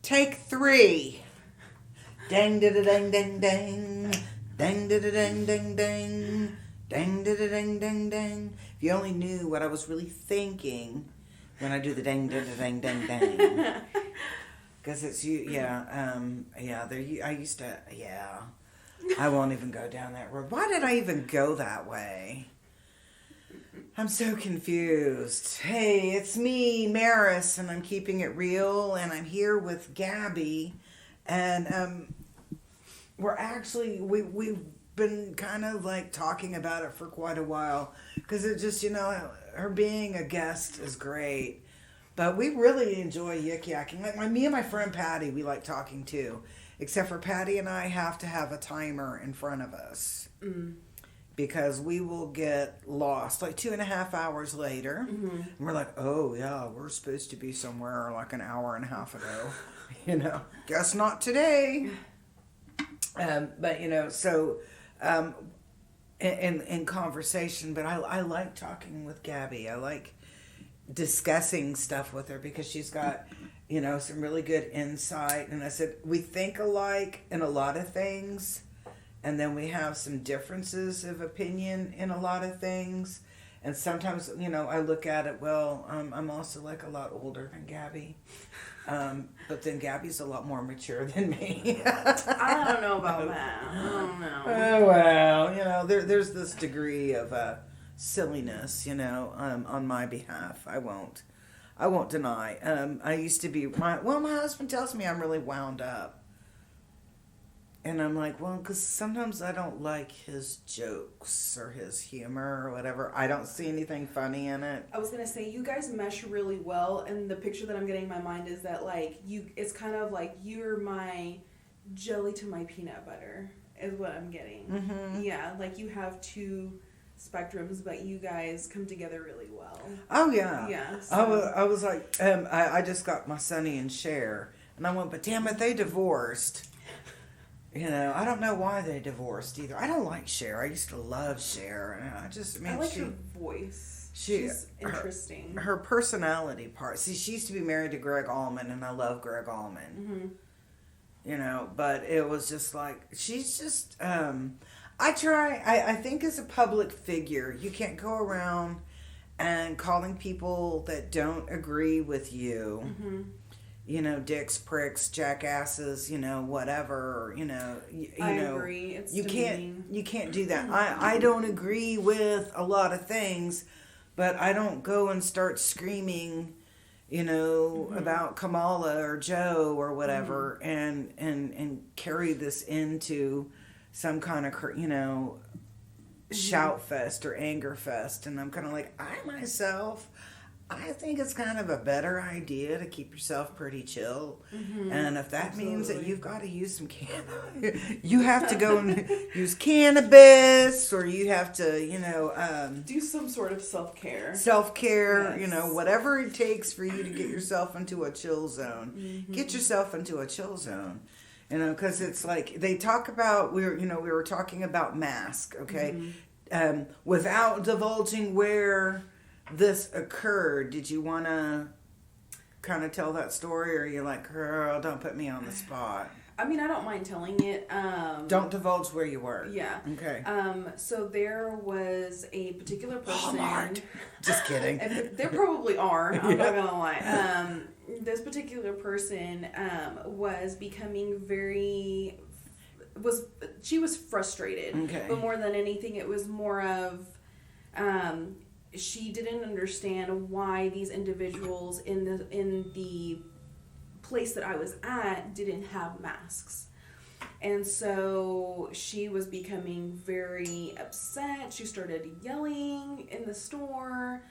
Take 3. Dang da da dang dang dang. Dang da da dang dang dang. Dang da da dang dang dang. If you only knew what I was really thinking when I do the dang da da dang dang dang. Because it's you, yeah. There, I used to, yeah. I won't even go down that road. Why did I even go that way? I'm so confused. Hey, it's me, Maris, and I'm keeping it real, and I'm here with Gabby, and we've been kind of like talking about it for quite a while, because it just, her being a guest is great, but we really enjoy yik-yakking. Like me and my friend Patty, we like talking too, except for Patty and I have to have a timer in front of us. Because we will get lost like 2.5 hours later. And we're like, oh yeah, we're supposed to be somewhere like an hour and a half ago. Guess not today. But so in conversation, but I like talking with Gabby. I like discussing stuff with her because she's got some really good insight. And I said, we think alike in a lot of things. And then we have some differences of opinion in a lot of things. And sometimes, I look at it, I'm also like a lot older than Gabby. But then Gabby's a lot more mature than me. I don't know about that. I don't know. Oh, well, there's this degree of silliness, on my behalf. I won't deny. I used to be, my husband tells me I'm really wound up. And I'm like, because sometimes I don't like his jokes or his humor or whatever. I don't see anything funny in it. I was going to say, you guys mesh really well. And the picture that I'm getting in my mind is that, it's kind of like you're my jelly to my peanut butter is what I'm getting. Mm-hmm. Yeah, like you have two spectrums, but you guys come together really well. Oh, yeah. Yeah. So. I was like, I just got my Sonny and Cher. And I went, but damn it, they divorced. I don't know why they divorced either. I don't like Cher. I used to love Cher. I like her voice. She's interesting. Her personality part. See, she used to be married to Greg Allman, and I love Greg Allman. Mm-hmm. But it was just like, she's just, I think as a public figure, you can't go around and calling people that don't agree with you. Mm-hmm. Dicks, pricks, jackasses, whatever, I agree. It's you can't do that. I don't agree with a lot of things, but I don't go and start screaming, about Kamala or Joe or whatever, and carry this into some kind of, shout fest or anger fest. And I'm kind of like, I think it's kind of a better idea to keep yourself pretty chill. Mm-hmm. And if that means that you've got to use some you have to go and use cannabis, or you have to, do some sort of self-care. Yes. Whatever it takes for you to get yourself into a chill zone. Mm-hmm. Get yourself into a chill zone. Because it's like, they talk about, we were talking about mask, okay? Mm-hmm. Without divulging where this occurred, did you want to kind of tell that story, or are you like, girl, don't put me on the spot? I mean, I don't mind telling it. Don't divulge where you were. Yeah. Okay. So there was a particular person. Walmart. Just kidding. There probably are. I'm not gonna lie. This particular person was becoming she was frustrated. Okay. But more than anything, it was more of she didn't understand why these individuals in the place that I was at didn't have masks. And so she was becoming very upset. She started yelling in the store.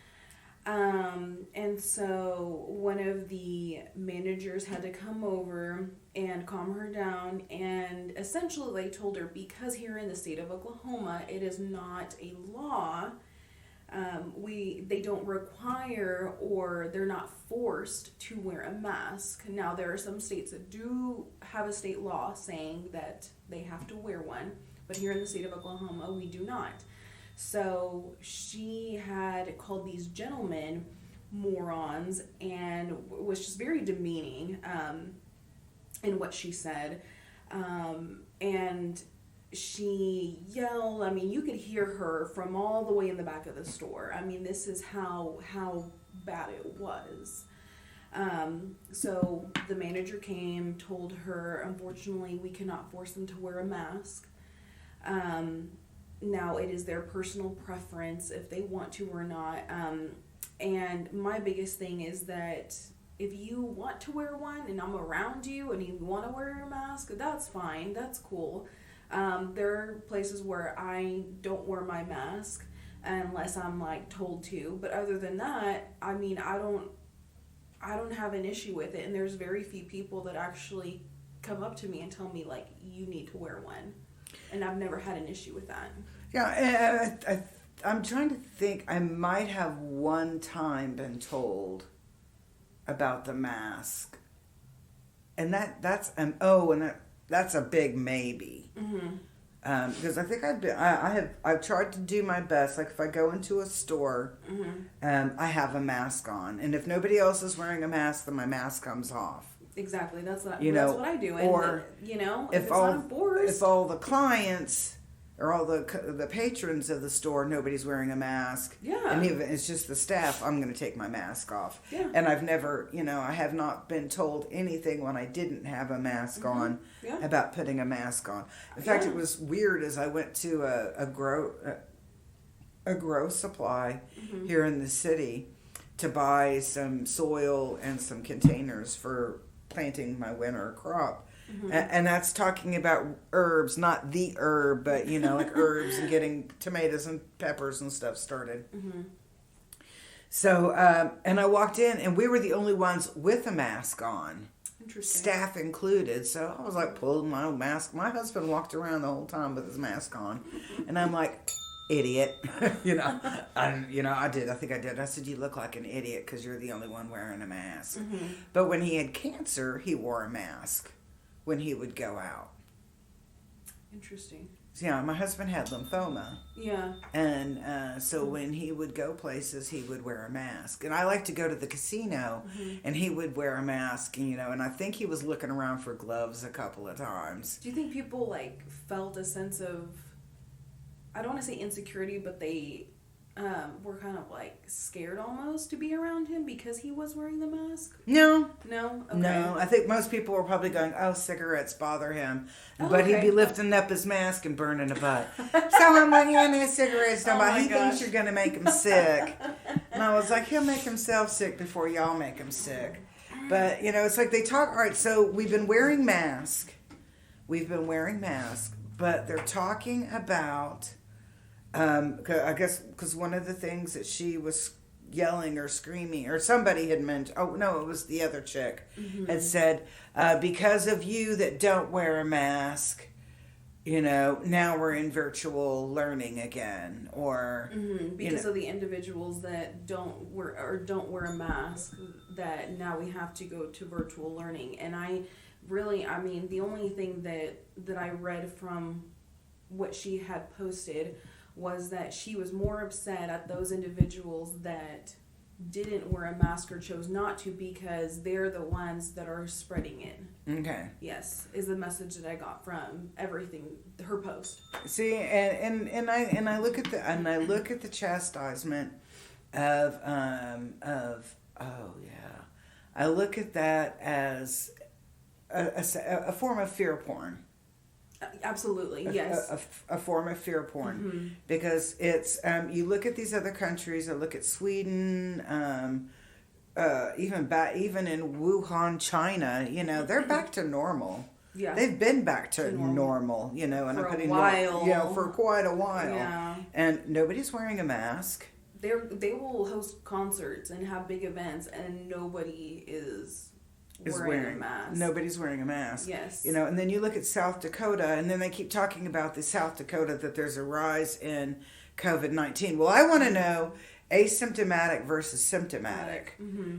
And so one of the managers had to come over and calm her down. And essentially they told her, because here in the state of Oklahoma, it is not a law. They don't require, or they're not forced to wear a mask. Now, there are some states that do have a state law saying that they have to wear one, but here in the state of Oklahoma, we do not. So she had called these gentlemen morons and was just very demeaning. in what she said. And she yelled. I mean, you could hear her from all the way in the back of the store. I mean, this is how bad it was. So the manager came, told her, unfortunately, we cannot force them to wear a mask. Now, it is their personal preference if they want to or not. And my biggest thing is that if you want to wear one and I'm around you and you want to wear your mask, that's fine. That's cool. There are places where I don't wear my mask unless I'm like told to. But other than that, I mean, I don't have an issue with it. And there's very few people that actually come up to me and tell me like, you need to wear one. And I've never had an issue with that. Yeah, I'm trying to think. I might have one time been told about the mask, and that's a big maybe. Mm-hmm. Because I think I've tried to do my best. Like if I go into a store, mm-hmm. I have a mask on, and if nobody else is wearing a mask, then my mask comes off. Exactly. That's what I do. And or if it's not forced, if all the clients or all the patrons of the store, nobody's wearing a mask. Yeah. And even it's just the staff, I'm going to take my mask off. Yeah. And I've never, I have not been told anything when I didn't have a mask mm-hmm. on about putting a mask on. In fact, it was weird as I went to a grow supply mm-hmm. here in the city to buy some soil and some containers for planting my winter crop. Mm-hmm. And that's talking about herbs, not the herb, but like herbs and getting tomatoes and peppers and stuff started. Mm-hmm. So, and I walked in and we were the only ones with a mask on. Interesting. Staff included. So I was like pulling my mask. My husband walked around the whole time with his mask on. And I'm like, idiot. I did. I think I did. I said, you look like an idiot because you're the only one wearing a mask. Mm-hmm. But when he had cancer, he wore a mask when he would go out. Interesting. So, yeah, my husband had lymphoma. Yeah. And so when he would go places, he would wear a mask. And I like to go to the casino, mm-hmm. and he would wear a mask, and I think he was looking around for gloves a couple of times. Do you think people, felt a sense of, I don't want to say insecurity, but they were kind of, scared almost to be around him because he was wearing the mask? No. No? Okay. No. I think most people were probably going, oh, cigarettes bother him. But he'd be lifting up his mask and burning a butt. So I'm like, yeah, cigarettes don't bother. He thinks you're going to make him sick. And I was like, he'll make himself sick before y'all make him sick. But, it's like they talk, all right, so we've been wearing masks. But they're talking about... I guess because one of the things that she was yelling or screaming, or somebody had mentioned, oh no, it was the other chick, mm-hmm. had said, because of you that don't wear a mask, now we're in virtual learning again, or mm-hmm. because of the individuals that don't wear a mask, that now we have to go to virtual learning. And the only thing that I read from what she had posted was that she was more upset at those individuals that didn't wear a mask or chose not to because they're the ones that are spreading it. Okay. Yes, is the message that I got from everything, her post. See, and I look at the chastisement of I look at that as a form of fear porn. Absolutely, yes. A form of fear porn, mm-hmm. because it's you look at these other countries. I look at Sweden, even in Wuhan, China. They're back to normal. Yeah, they've been back to normal. And for a while. For quite a while. Yeah, and nobody's wearing a mask. They will host concerts and have big events, and nobody is wearing a mask. Nobody's wearing a mask. Yes. And then you look at South Dakota, and then they keep talking about the South Dakota that there's a rise in COVID-19. Well, I want to know asymptomatic versus symptomatic, mm-hmm.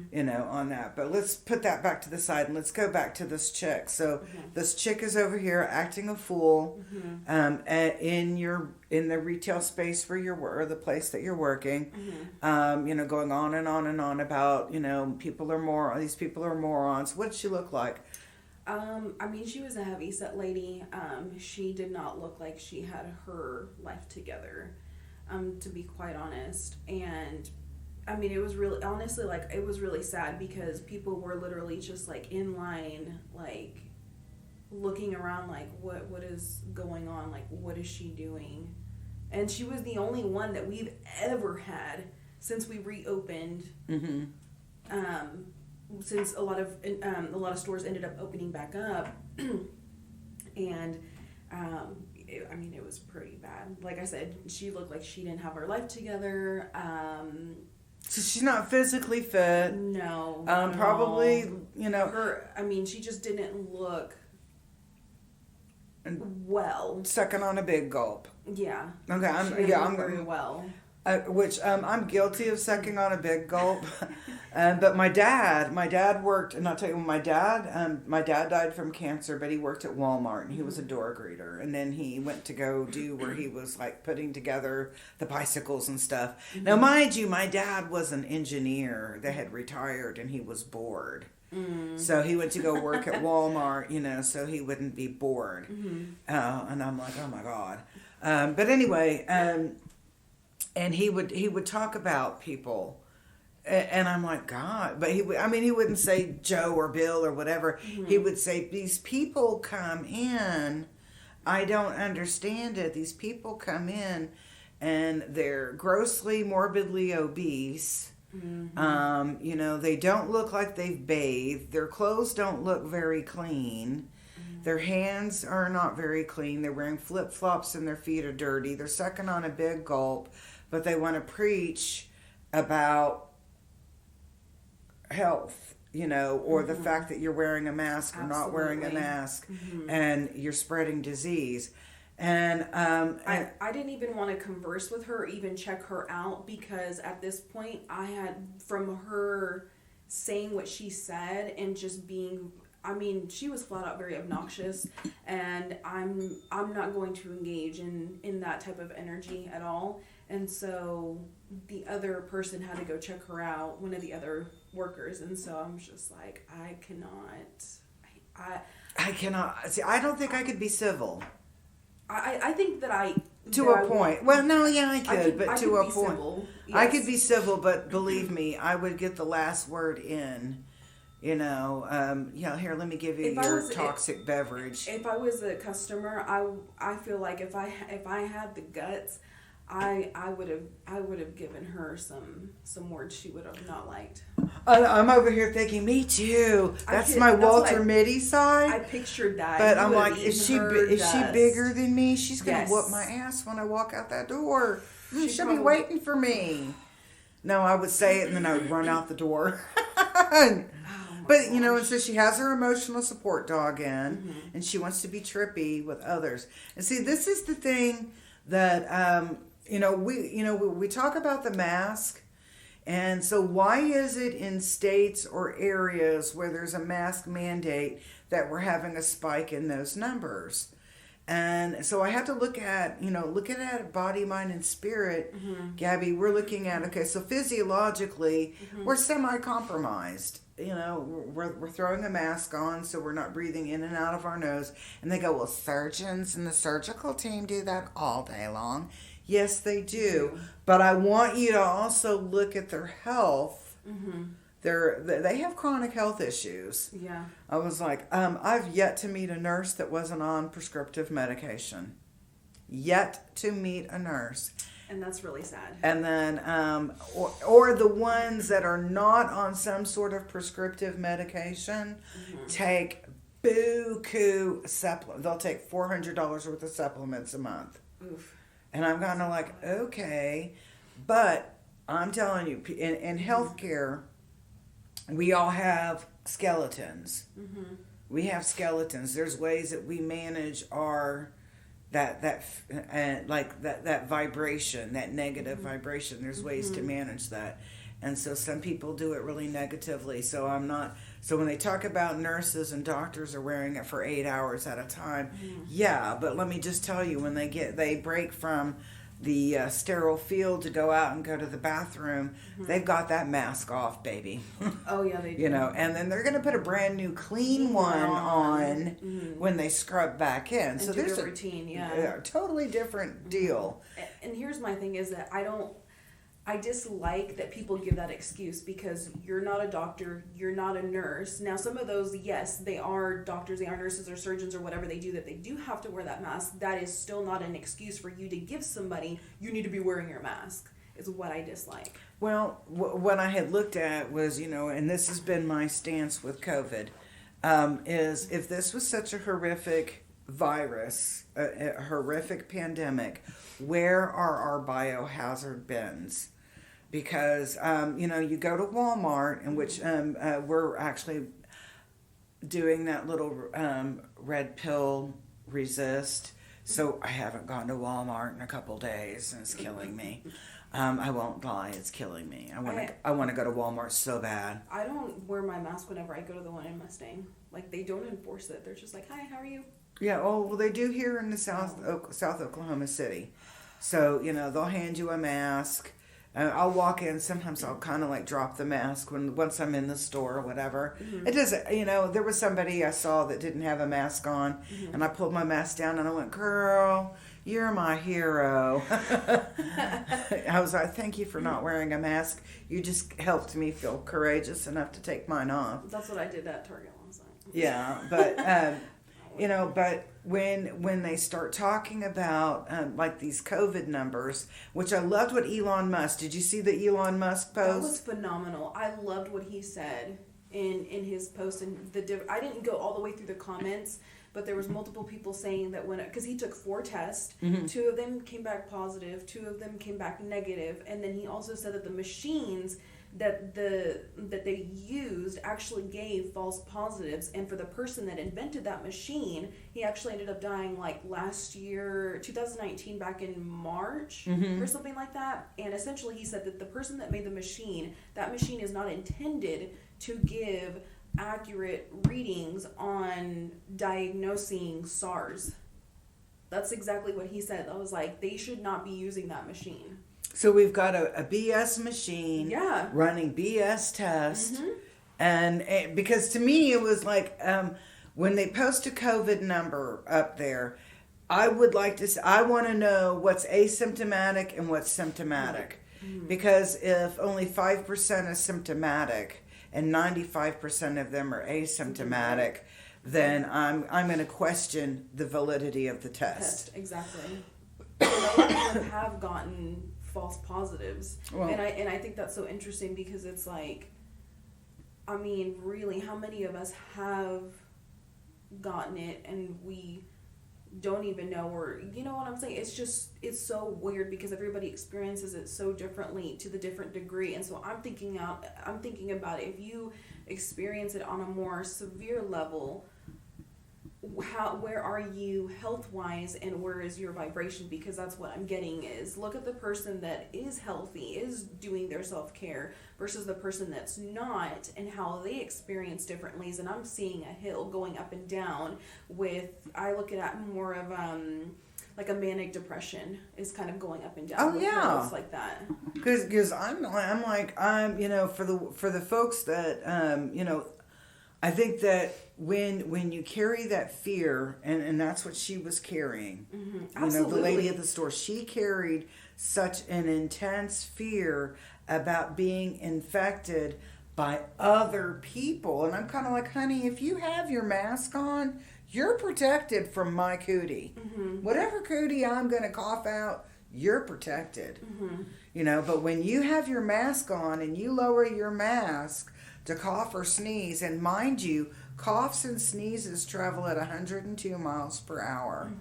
On that. But let's put that back to the side and let's go back to this chick. So this chick is over here acting a fool, mm-hmm. in the retail space where or the place that you're working, mm-hmm. Going on and on and on about, these people are morons. What does she look like? I mean, she was a heavy set lady. She did not look like she had her life together, to be quite honest. And I mean, it was really, honestly, like, it was really sad because people were literally just, like, in line, like, looking around, like, what is going on? Like, what is she doing? And she was the only one that we've ever had since we reopened. Mm-hmm. Since a lot of stores ended up opening back up, and I mean, it was pretty bad. Like I said, she looked like she didn't have her life together. So she's not physically fit. No. Probably, you know. Her. I mean, she just didn't look well. Sucking on a big gulp. Yeah. Okay. I'm very well. Which I'm guilty of sucking on a big gulp. But my dad worked, and I'll tell you, my dad died from cancer, but he worked at Walmart, and he was a door greeter. And then he went to go do where he was like putting together the bicycles and stuff. Mm-hmm. Now, mind you, my dad was an engineer that had retired, and he was bored. Mm. So he went to go work at Walmart, you know, so he wouldn't be bored. Mm-hmm. And I'm like, oh my God. But anyway, and he would talk about people. And I'm like, God, but he wouldn't say Joe or Bill or whatever. Mm-hmm. He would say, these people come in, I don't understand it. These people come in and they're grossly, morbidly obese. Mm-hmm. You know, they don't look like they've bathed. Their clothes don't look very clean. Mm-hmm. Their hands are not very clean. They're wearing flip-flops and their feet are dirty. They're sucking on a big gulp, but they want to preach about health, you know, or mm-hmm. the fact that you're wearing a mask or Absolutely. Not wearing a mask, mm-hmm. and you're spreading disease. And I didn't even want to converse with her, even check her out, because at this point I had, from her saying what she said and just being, I mean, she was flat out very obnoxious, and I'm not going to engage in that type of energy at all. And so the other person had to go check her out, one of the other workers, and so I'm just like, I cannot. See, I don't think I could be civil. I think that I... To a point. Well, no, yeah, I could, but to a point. Civil, yes. I could be civil, but believe me, I would get the last word in. You know, here, let me give you your toxic beverage. If I was a customer, I feel like if I had the guts, I would have given her some words she would have not liked. I'm over here thinking, me too. That's my Walter Mitty side. I pictured that. But I'm like, is she bigger than me? She's gonna whoop my ass when I walk out that door. She'll be waiting for me. No, I would say it and then I would run out the door. But, you know, and so she has her emotional support dog in, mm-hmm. and she wants to be trippy with others. And see, this is the thing that, we talk about the mask. And so why is it in states or areas where there's a mask mandate that we're having a spike in those numbers? And so I have to look at body, mind, and spirit. Mm-hmm. Gabby, we're looking at, okay, so physiologically, mm-hmm. we're semi-compromised. You know, we're throwing a mask on so we're not breathing in and out of our nose. And they go, well, surgeons and the surgical team do that all day long. Yes, they do. But I want you to also look at their health. Mm-hmm. They have chronic health issues. Yeah. I was like, I've yet to meet a nurse that wasn't on prescriptive medication. Yet to meet a nurse. And that's really sad. And then, or the ones that are not on some sort of prescriptive medication, mm-hmm. take buku supplement. They'll take $400 worth of supplements a month. Oof. And I'm kind of like, okay. But I'm telling you, in healthcare, we all have skeletons. Mm-hmm. We have skeletons. There's ways that we manage our... that vibration, that negative mm-hmm. vibration. There's ways mm-hmm. to manage that. And so some people do it really negatively. So when they talk about nurses and doctors are wearing it for 8 hours at a time, mm-hmm. yeah, but let me just tell you, when they break from the sterile field to go out and go to the bathroom, they've got that mask off, baby. Oh yeah, they do. You know, and then they're going to put a brand new clean one on when they scrub back in. And so do there's their routine, a totally different deal. And here's my thing is that I dislike that people give that excuse because you're not a doctor, you're not a nurse. Now, some of those, yes, they are doctors, they are nurses or surgeons or whatever they do, that they do have to wear that mask. That is still not an excuse for you to give somebody, you need to be wearing your mask, is what I dislike. Well, what I had looked at was, you know, and this has been my stance with COVID, is if this was such a horrific virus, a horrific pandemic, where are our biohazard bins? Because, you know, you go to Walmart, in which we're actually doing that little red pill resist. So I haven't gone to Walmart in a couple days, and it's killing me. I won't lie, it's killing me. I want to go to Walmart so bad. I don't wear my mask whenever I go to the one in Mustang. Like, they don't enforce it. They're just like, hi, how are you? Yeah, well, they do here in the South Oklahoma City. So, you know, they'll hand you a mask. I'll walk in. Sometimes I'll kind of like drop the mask once I'm in the store or whatever. It doesn't, you know, there was somebody I saw that didn't have a mask on, and I pulled my mask down and I went, girl, you're my hero. I was like, thank you for not wearing a mask. You just helped me feel courageous enough to take mine off. That's what I did at Target last night. Yeah, but, you know, but when they start talking about like these COVID numbers, which I loved what Elon Musk, did you see the Elon Musk post? That was phenomenal. I loved what he said in his post, and I didn't go all the way through the comments, but there was multiple people saying that because he took 4 tests, 2 of them came back positive, 2 of them came back negative, and then he also said that the machines that they used actually gave false positives, and for the person that invented that machine, he actually ended up dying like last year, 2019, back in March or something like that. And essentially he said that the person that made the machine, that machine is not intended to give accurate readings on diagnosing SARS. That's exactly what he said. I was like, they should not be using that machine. So we've got a BS machine running BS tests. And because to me it was like when they post a COVID number up there, I would like to I want to know what's asymptomatic and what's symptomatic. Because if only 5% is symptomatic and 95% of them are asymptomatic, then I'm going to question the validity of the test. Exactly. And a lot of them have gotten false positives, and I think that's so interesting because it's like, I mean, really, how many of us have gotten it and we don't even know, or you know what I'm saying? It's so weird because everybody experiences it so differently to the different degree, and so I'm thinking about it. If you experience it on a more severe level, where are you health-wise, and where is your vibration? Because that's what I'm getting is, look at the person that is healthy, is doing their self-care, versus the person that's not, and how they experience differently. And I'm seeing a hill going up and down I look at more of like a manic depression is kind of going up and down. Oh yeah, it's like that. Because I'm you know, for the folks that you know, I think that when you carry that fear, and that's what she was carrying. You know, the lady at the store, she carried such an intense fear about being infected by other people. And I'm kind of like, honey, if you have your mask on, you're protected from my cootie. Whatever cootie I'm going to cough out, you're protected. You know, but when you have your mask on and you lower your mask to cough or sneeze, and mind you, coughs and sneezes travel at 102 miles per hour.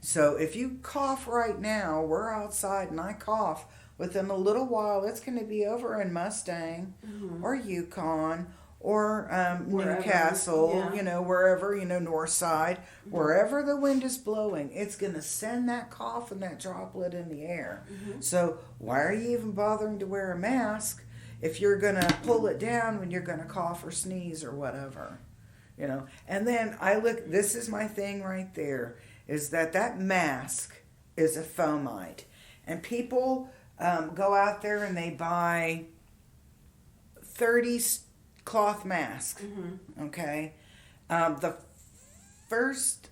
So if you cough right now, we're outside and I cough, within a little while it's going to be over in Mustang or Yukon or Newcastle, you know, wherever, you know, north side, wherever the wind is blowing, it's going to send that cough and that droplet in the air. So why are you even bothering to wear a mask if you're going to pull it down when you're going to cough or sneeze or whatever, you know? And then this is my thing right there, is that mask is a fomite. And people go out there and they buy 30 cloth masks. Okay? The first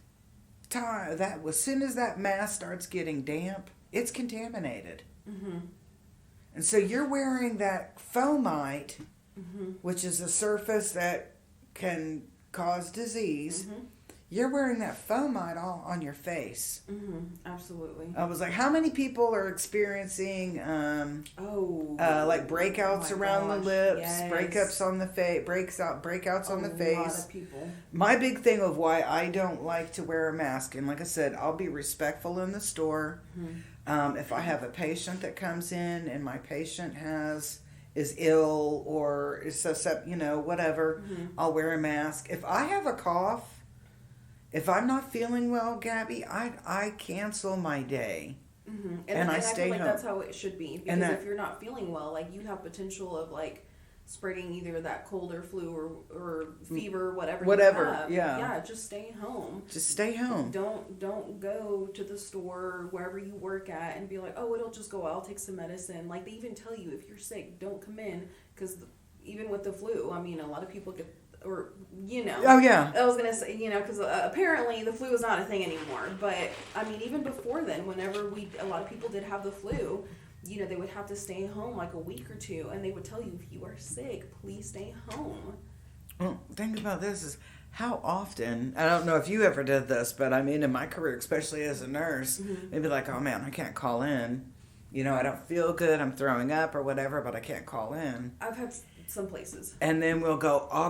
time, as soon as that mask starts getting damp, it's contaminated. And so you're wearing that fomite, which is a surface that can cause disease. You're wearing that fomite all on your face. Absolutely. I was like, how many people are experiencing like breakouts around the lips, breakups on the face, breakouts on the face? A lot of people. My big thing of why I don't like to wear a mask, and like I said, I'll be respectful in the store. If I have a patient that comes in and my patient is ill or is whatever, I'll wear a mask. If I have a cough, if I'm not feeling well, Gabby, I cancel my day. And I stay feel like home. That's how it should be. Because if you're not feeling well, like, you have potential of like spreading either that cold or flu or fever, whatever you have. Yeah, just stay home. Just stay home. Don't go to the store, wherever you work at, and be like, oh, it'll just go, I'll take some medicine. Like, they even tell you, if you're sick, don't come in, because even with the flu, I mean, a lot of people get, or, Oh, yeah. I was going to say, because apparently the flu is not a thing anymore. But, I mean, even before then, whenever a lot of people did have the flu, they would have to stay home like a week or two, and they would tell you, if you are sick, please stay home. Well, think about this is how often, I don't know if you ever did this, but I mean, in my career, especially as a nurse, maybe like, oh man, I can't call in. I don't feel good, I'm throwing up or whatever, but I can't call in. I've had some places. And then I'll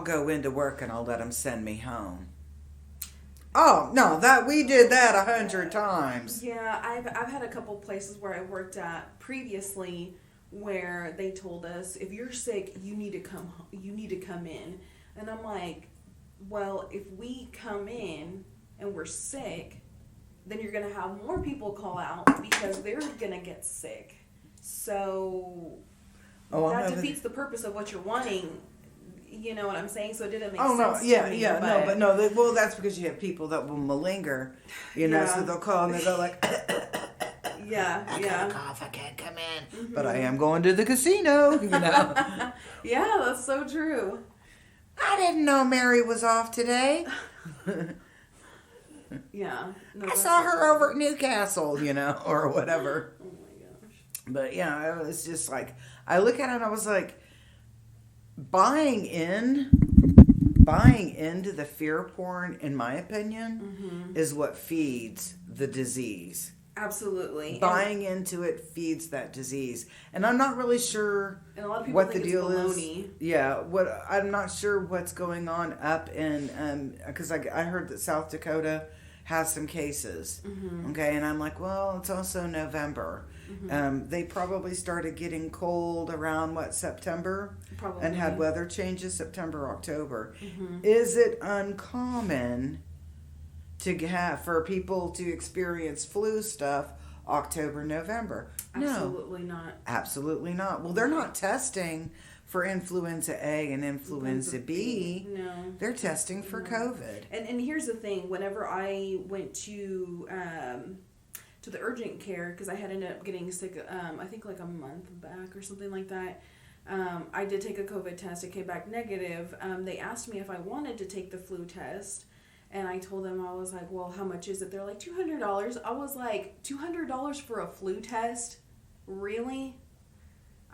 go into work and I'll let them send me home. Oh, no, we did that 100 times. Yeah, I've had a couple places where I worked at previously where they told us, if you're sick, you need to come in. And I'm like, well, if we come in and we're sick, then you're going to have more people call out because they're going to get sick. So that defeats the purpose of what you're wanting. You know what I'm saying? So it didn't make sense. Oh, no, that's because you have people that will malinger, so they'll call and they'll go like, I got a cough, I can't come in, but I am going to the casino, Yeah, that's so true. I didn't know Mary was off today. Yeah. No, I saw her over at Newcastle, or whatever. Oh my gosh. But yeah, it was just like, I look at it and I was like, buying into the fear porn, in my opinion, is what feeds the disease. Absolutely. Buying into it feeds that disease. And I'm not really sure what the deal is. Yeah, I'm not sure what's going on up in, because I heard that South Dakota has some cases. Okay, and I'm like, well, it's also November. They probably started getting cold around, September? Probably. And had weather changes September, October. Is it uncommon for people to experience flu stuff October, November? Absolutely not. Absolutely not. Well, they're not testing for influenza A and influenza B. No. They're testing for COVID. And here's the thing. Whenever I went to the urgent care, because I had ended up getting sick, I think like a month back or something like that, I did take a COVID test. It came back negative. They asked me if I wanted to take the flu test. And I told them, I was like, well, how much is it? They're like, $200. I was like, $200 for a flu test? Really?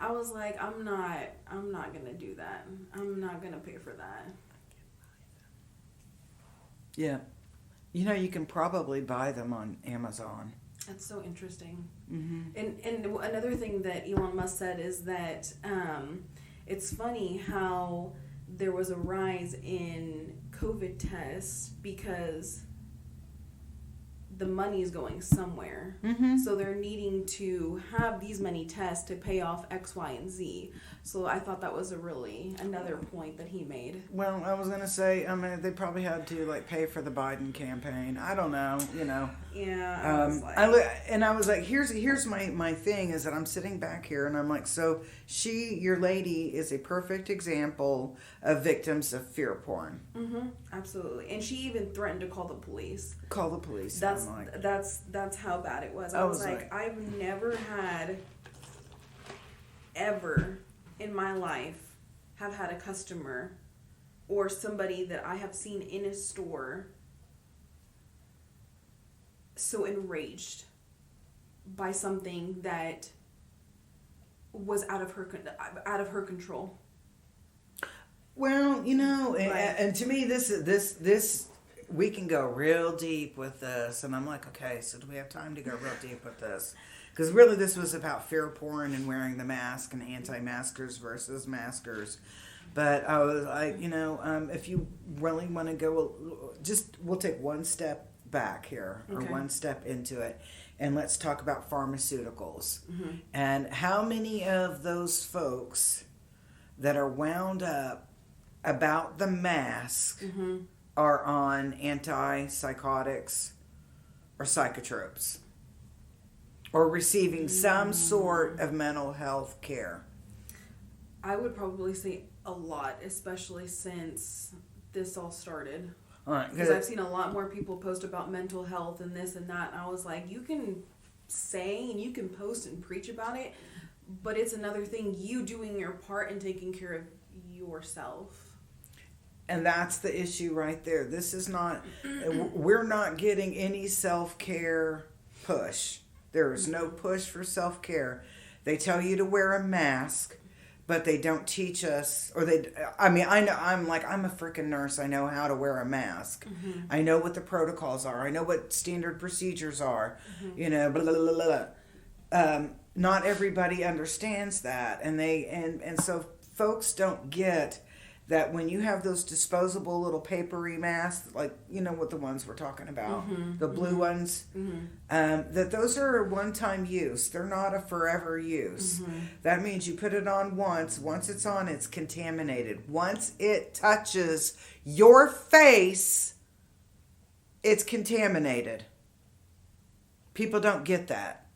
I was like, I'm not going to do that. I'm not going to pay for that. Yeah. You can probably buy them on Amazon. That's so interesting. And another thing that Elon Musk said is that it's funny how there was a rise in COVID tests because the money is going somewhere. So they're needing to have these many tests to pay off X, Y, and Z. So I thought that was another point that he made. Well, I was going to say, they probably had to pay for the Biden campaign. I don't know, Yeah. I was like, here's my thing is that I'm sitting back here and I'm like, so your lady is a perfect example of victims of fear porn. Absolutely. And she even threatened to call the police. Call the police. That's like, that's how bad it was. I was like, I've never had, ever in my life, have had a customer or somebody that I have seen in a store so enraged by something that was out of her control. Well, and to me, this we can go real deep with this, and I'm like, okay, so do we have time to go real deep with this? Because really, this was about fear porn and wearing the mask and anti-maskers versus maskers. But I was like, if you really want to go, we'll take one step back here, or one step into it, and let's talk about pharmaceuticals. And how many of those folks that are wound up about the mask are on antipsychotics or psychotropes or receiving some sort of mental health care? I would probably say a lot, especially since this all started. Because I've seen a lot more people post about mental health and this and that, and I was like, you can say and you can post and preach about it, but it's another thing you doing your part and taking care of yourself. And that's the issue right there. This is not, we're not getting any self-care push. There is no push for self-care. They tell you to wear a mask, but they don't teach us, I know, I'm a freaking nurse. I know how to wear a mask. I know what the protocols are. I know what standard procedures are, blah, blah, blah, blah, blah. Not everybody understands that. And so folks don't get that when you have those disposable little papery masks, like, what the ones we're talking about, the blue ones, that those are a one-time use. They're not a forever use. That means you put it on once it's on, it's contaminated. Once it touches your face, it's contaminated. People don't get that.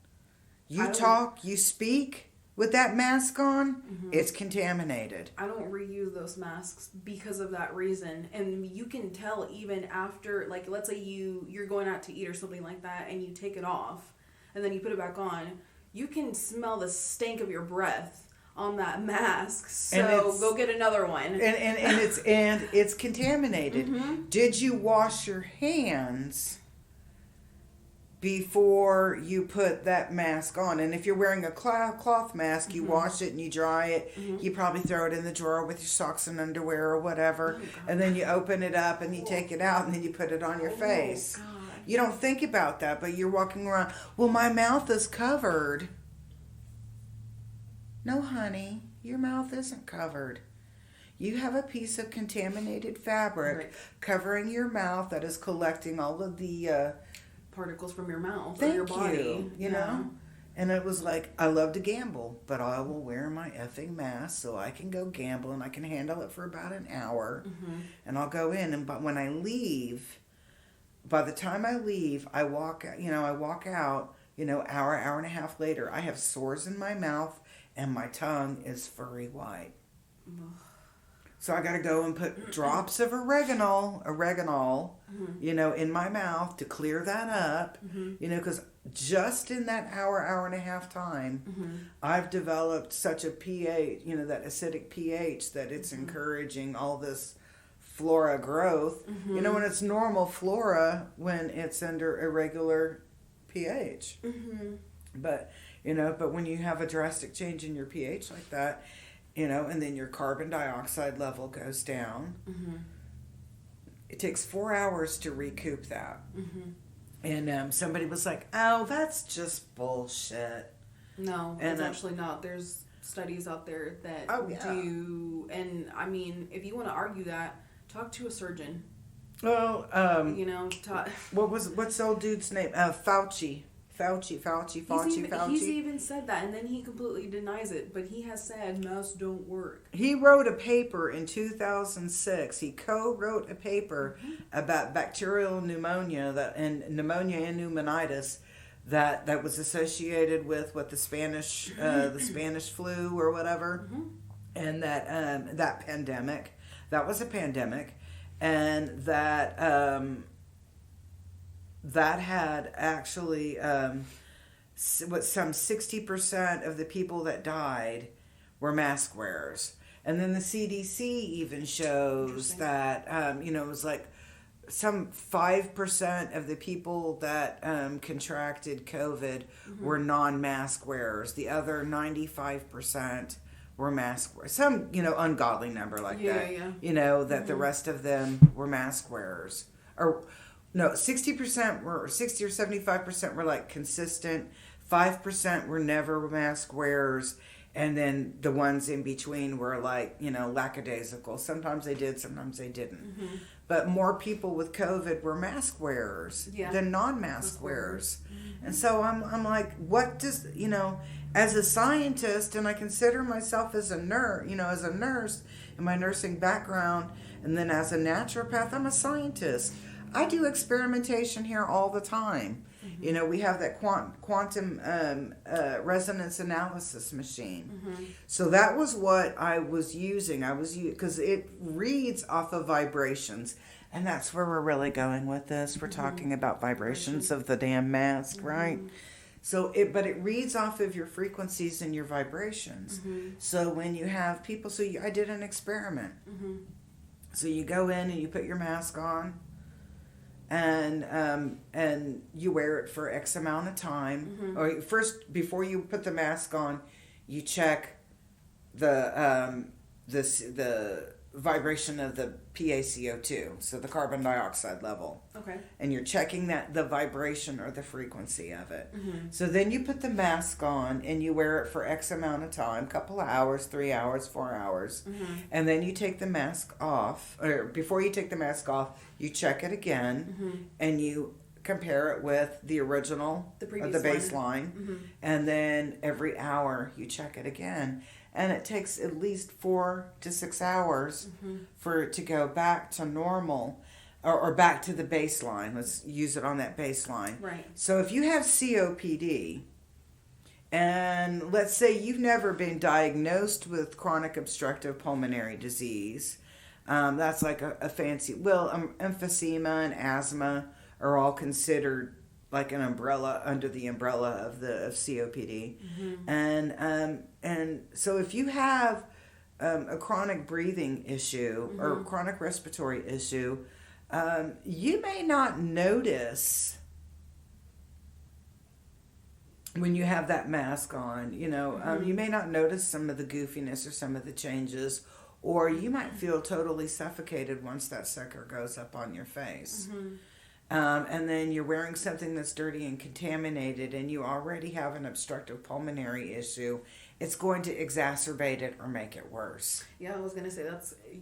You talk, you speak with that mask on, it's contaminated. I don't reuse those masks because of that reason. And you can tell even after, like, let's say you're going out to eat or something like that, and you take it off, and then you put it back on, you can smell the stank of your breath on that mask. So go get another one. And it's contaminated. Did you wash your hands before you put that mask on? And if you're wearing a cloth mask, you wash it and you dry it. You probably throw it in the drawer with your socks and underwear or whatever. And then you open it up and you take it out and then you put it on your face. God. You don't think about that, but you're walking around, well, my mouth is covered. No, honey, your mouth isn't covered. You have a piece of contaminated fabric covering your mouth that is collecting all of the particles from your mouth or your body. You know? And it was like, I love to gamble, but I will wear my effing mask so I can go gamble and I can handle it for about an hour. And I'll go in, but when I leave, by the time I leave, I walk out, hour and a half later, I have sores in my mouth and my tongue is furry white. So I got to go and put drops of oregano, in my mouth to clear that up, because just in that hour and a half time, I've developed such a pH, that acidic pH that it's encouraging all this flora growth, when it's normal flora when it's under irregular pH. But when you have a drastic change in your pH like that, and then your carbon dioxide level goes down. It takes 4 hours to recoup that. And somebody was like, oh, that's just bullshit. No, it's actually not. There's studies out there that do. And, I mean, if you want to argue that, talk to a surgeon. Well, what's the old dude's name? Fauci. He's even said that, and then he completely denies it. But he has said masks don't work. He wrote a paper in 2006. He co-wrote a paper about bacterial pneumonia and pneumonitis that was associated with the Spanish flu or whatever, and that pandemic. That was a pandemic, and that. that had actually some 60% of the people that died were mask wearers. And then the CDC even shows that, it was like some 5% of the people that contracted COVID were non-mask wearers. The other 95% were mask wearers. Some, ungodly number like that. Yeah. That the rest of them were mask wearers. Or, no, 60% were, 60 or 75% were like consistent. 5% were never mask wearers. And then the ones in between were like, lackadaisical. Sometimes they did, sometimes they didn't. Mm-hmm. But more people with COVID were mask wearers than non-mask wearers. Mm-hmm. And so I'm like, what does, as a scientist, and I consider myself as a nurse in my nursing background, and then as a naturopath, I'm a scientist. I do experimentation here all the time. Mm-hmm. We have that quantum resonance analysis machine. Mm-hmm. So that was what I was using. Because it reads off of vibrations. And that's where we're really going with this. We're talking about vibrations of the damn mask, right? So but it reads off of your frequencies and your vibrations. Mm-hmm. So when you have people, I did an experiment. Mm-hmm. So you go in and you put your mask on. And you wear it for X amount of time. Mm-hmm. Or first, before you put the mask on, you check the vibration of the PaCO2, so the carbon dioxide level. Okay. And you're checking the vibration or the frequency of it. Mm-hmm. So then you put the mask on and you wear it for X amount of time, couple of hours, 3 hours, 4 hours. Mm-hmm. And then you take the mask off, or before you take the mask off, you check it again and you compare it with the original, the baseline. Mm-hmm. And then every hour you check it again. And it takes at least 4 to 6 hours for it to go back to normal or back to the baseline. Let's use it on that baseline. Right. So if you have COPD, and let's say you've never been diagnosed with chronic obstructive pulmonary disease, that's like a fancy, emphysema and asthma are all considered like an umbrella under the umbrella of COPD. Mm-hmm. And so if you have a chronic breathing issue or chronic respiratory issue, you may not notice when you have that mask on, you may not notice some of the goofiness or some of the changes, or you might feel totally suffocated once that sucker goes up on your face. Mm-hmm. And then you're wearing something that's dirty and contaminated, and you already have an obstructive pulmonary issue. It's going to exacerbate it or make it worse. Yeah, I was going to say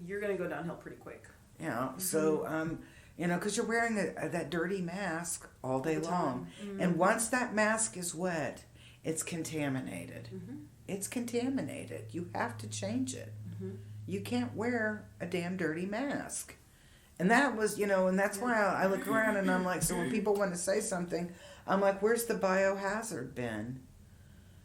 you're going to go downhill pretty quick. Yeah, so, because you're wearing that dirty mask all day long. Mm-hmm. And once that mask is wet, it's contaminated. Mm-hmm. It's contaminated. You have to change it. Mm-hmm. You can't wear a damn dirty mask. And that was, and that's why I look around and I'm like, so when people want to say something, I'm like, where's the biohazard bin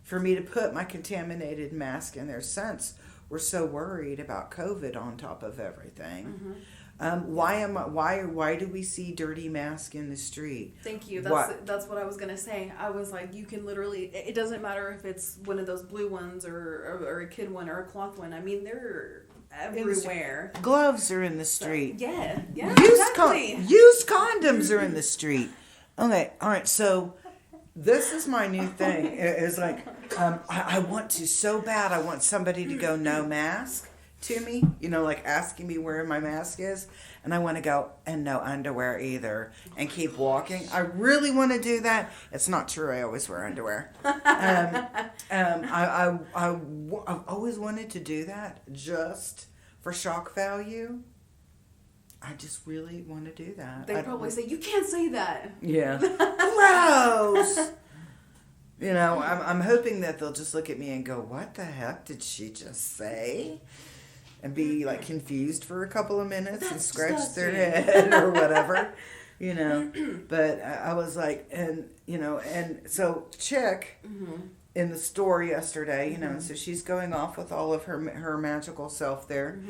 for me to put my contaminated mask in there, since we're so worried about COVID on top of everything? Mm-hmm. Why do we see dirty masks in the street? Thank you. That's what I was gonna say. I was like, you can literally, it doesn't matter if it's one of those blue ones or a kid one or a cloth one. I mean, they're everywhere. Gloves are in the street. Yeah, exactly. Used condoms are in the street. Okay, all right. So this is my new thing. It's like I want to so bad. I want somebody to go no mask to me. Like asking me where my mask is, and I want to go and no underwear either, and keep walking. I really want to do that. It's not true. I always wear underwear. I've always wanted to do that just for shock value. I just really want to do that. They probably say, you can't say that. Yeah. Gross. I'm hoping that they'll just look at me and go, what the heck did she just say? And be like confused for a couple of minutes and scratch their head or whatever. But I was like, and so Chick in the store yesterday, and so she's going off with all of her magical self there,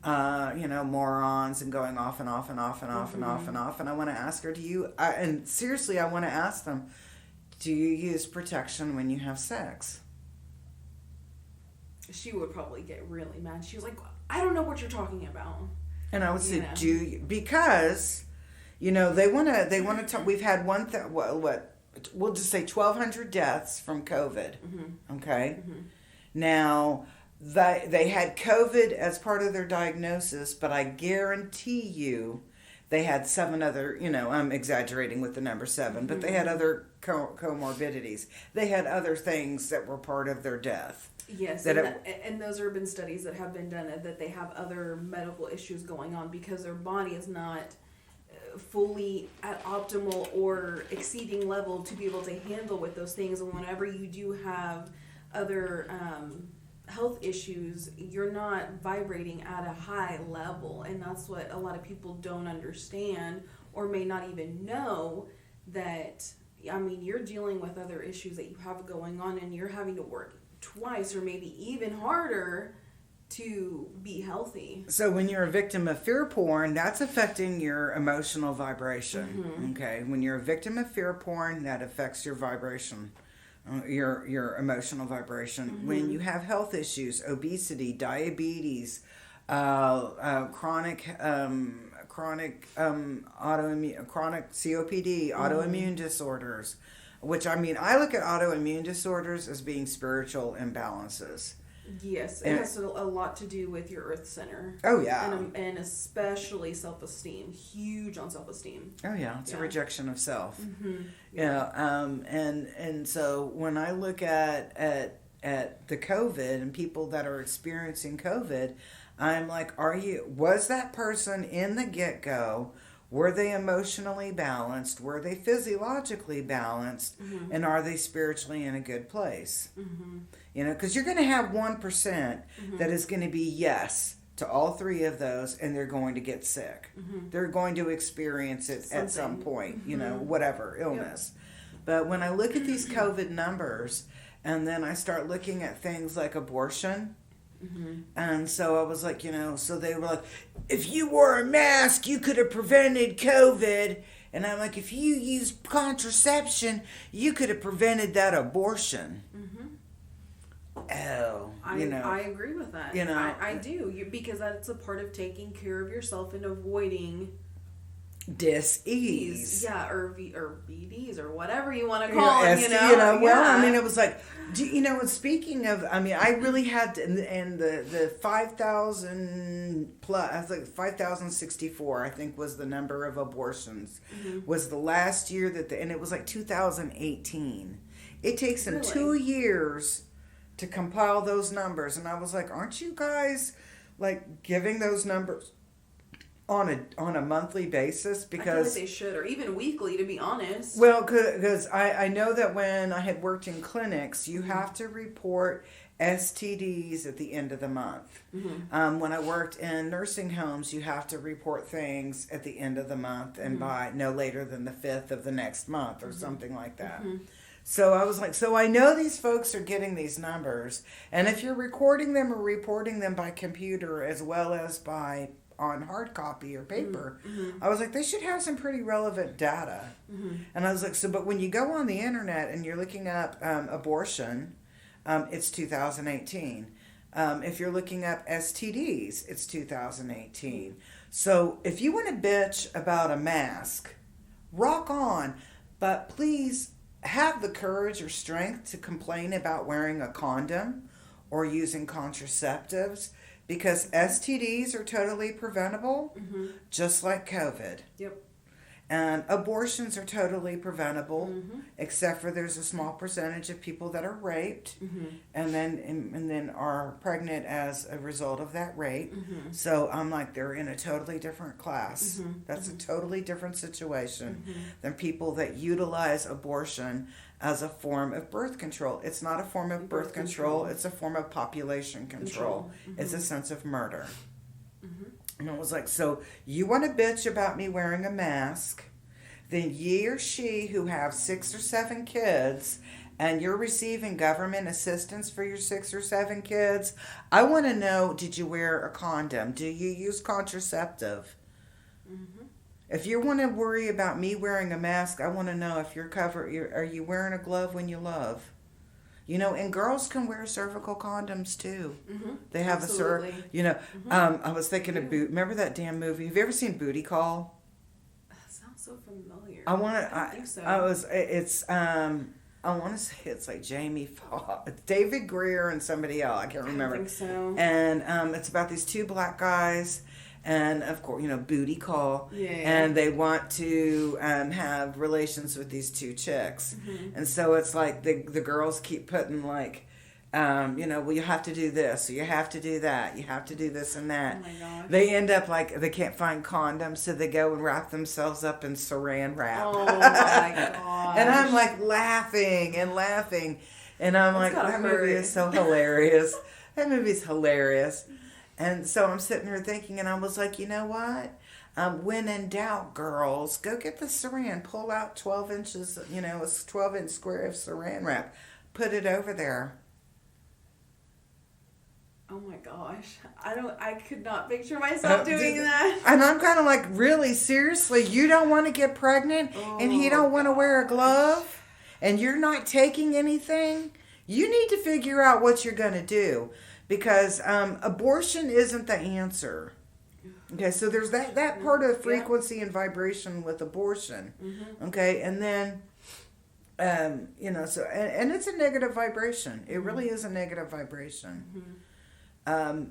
morons, and going off and off and off and off and off and off. And I want to ask her, and seriously, I want to ask them, do you use protection when you have sex? She would probably get really mad. She was like, I don't know what you're talking about. And I would say, do you? Because, they want to, we've had we'll just say 1,200 deaths from COVID. Okay. Now, they had COVID as part of their diagnosis, but I guarantee you they had 7 other, I'm exaggerating with the number 7, but they had other comorbidities. They had other things that were part of their death. Yes, and those have been studies that have been done that they have other medical issues going on because their body is not fully at optimal or exceeding level to be able to handle with those things. And whenever you do have other health issues, you're not vibrating at a high level, and that's what a lot of people don't understand or may not even know, that you're dealing with other issues that you have going on, and you're having to work twice or maybe even harder to be healthy. So when you're a victim of fear porn, that's affecting your emotional vibration. Okay, when you're a victim of fear porn, that affects your vibration, your emotional vibration. When you have health issues, obesity, diabetes, chronic autoimmune, chronic COPD, autoimmune disorders, which I look at autoimmune disorders as being spiritual imbalances. Yes, it has a lot to do with your earth center. Oh, yeah. And especially self-esteem. Huge on self-esteem. Oh, yeah. It's a rejection of self. And so when I look at the COVID and people that are experiencing COVID, I'm like, was that person in the get-go, were they emotionally balanced? Were they physiologically balanced? And are they spiritually in a good place? Because you're going to have 1% that is going to be yes to all 3 of those, and they're going to get sick. They're going to experience it at some point, whatever, illness. But when I look at these COVID numbers, and then I start looking at things like abortion, and so I was like, so they were like, if you wore a mask, you could have prevented COVID. And I'm like, if you used contraception, you could have prevented that abortion. Oh, I agree with that. I do, because that's a part of taking care of yourself and avoiding dis-ease. Yeah, or BDs or whatever you want to call it. It was like, and speaking of, I really had to, and the 5,000 plus, I was like 5,064, I think was the number of abortions, was the last year and it was like 2018. It takes them 2 years to compile those numbers, and I was like, aren't you guys like giving those numbers on a monthly basis? Because I feel like they should, or even weekly, to be honest. Well, because I know that when I had worked in clinics, you have to report STDs at the end of the month. When I worked in nursing homes, you have to report things at the end of the month and by no later than the 5th of the next month or something like that. So I was like, so I know these folks are getting these numbers, and if you're recording them or reporting them by computer as well as by on hard copy or paper, I was like, they should have some pretty relevant data. And I was like, but when you go on the internet and you're looking up abortion, it's 2018. If you're looking up STDs, it's 2018. So if you want to bitch about a mask, rock on, but please have the courage or strength to complain about wearing a condom or using contraceptives, because STDs are totally preventable, just like COVID. Yep. And abortions are totally preventable, except for there's a small percentage of people that are raped and then are pregnant as a result of that rape. So I'm like, they're in a totally different class. That's a totally different situation than people that utilize abortion as a form of birth control. It's not a form of birth control. It's a form of population control. It's a sense of murder. And I was like, so you want to bitch about me wearing a mask, then ye or she who have 6 or 7 kids and you're receiving government assistance for your 6 or 7 kids, I want to know, did you wear a condom? Do you use contraceptive? Mm-hmm. If you want to worry about me wearing a mask, I want to know if you're covered. Are you wearing a glove when you love? You know, and girls can wear cervical condoms too. Mm-hmm. They have Absolutely. I was thinking of remember that damn movie? Have you ever seen Booty Call? That sounds so familiar. I think so. I want to say it's like Jamie Foxx, David Greer, and somebody else. I can't remember. I think so. And it's about these 2 black guys. And of course, booty call. Yeah. And they want to have relations with these 2 chicks. Mm-hmm. And so it's like the girls keep putting like, well, you have to do this, or you have to do that, you have to do this and that. Oh my gosh. They end up like they can't find condoms, so they go and wrap themselves up in saran wrap. Oh my gosh. And I'm like laughing. And I'm like, that movie is so hilarious. That movie's hilarious. And so I'm sitting here thinking, and I was like, you know what? When in doubt, girls, go get the saran. Pull out 12 inches, a 12-inch square of saran wrap. Put it over there. Oh my gosh. I could not picture myself doing that. And I'm kind of like, really, seriously? You don't want to get pregnant, and he don't want to wear a glove, and you're not taking anything? You need to figure out what you're going to do. Because abortion isn't the answer. Okay, so there's that part of frequency and vibration with abortion. Mm-hmm. Okay, and then, so, and it's a negative vibration. It really is a negative vibration. Mm-hmm.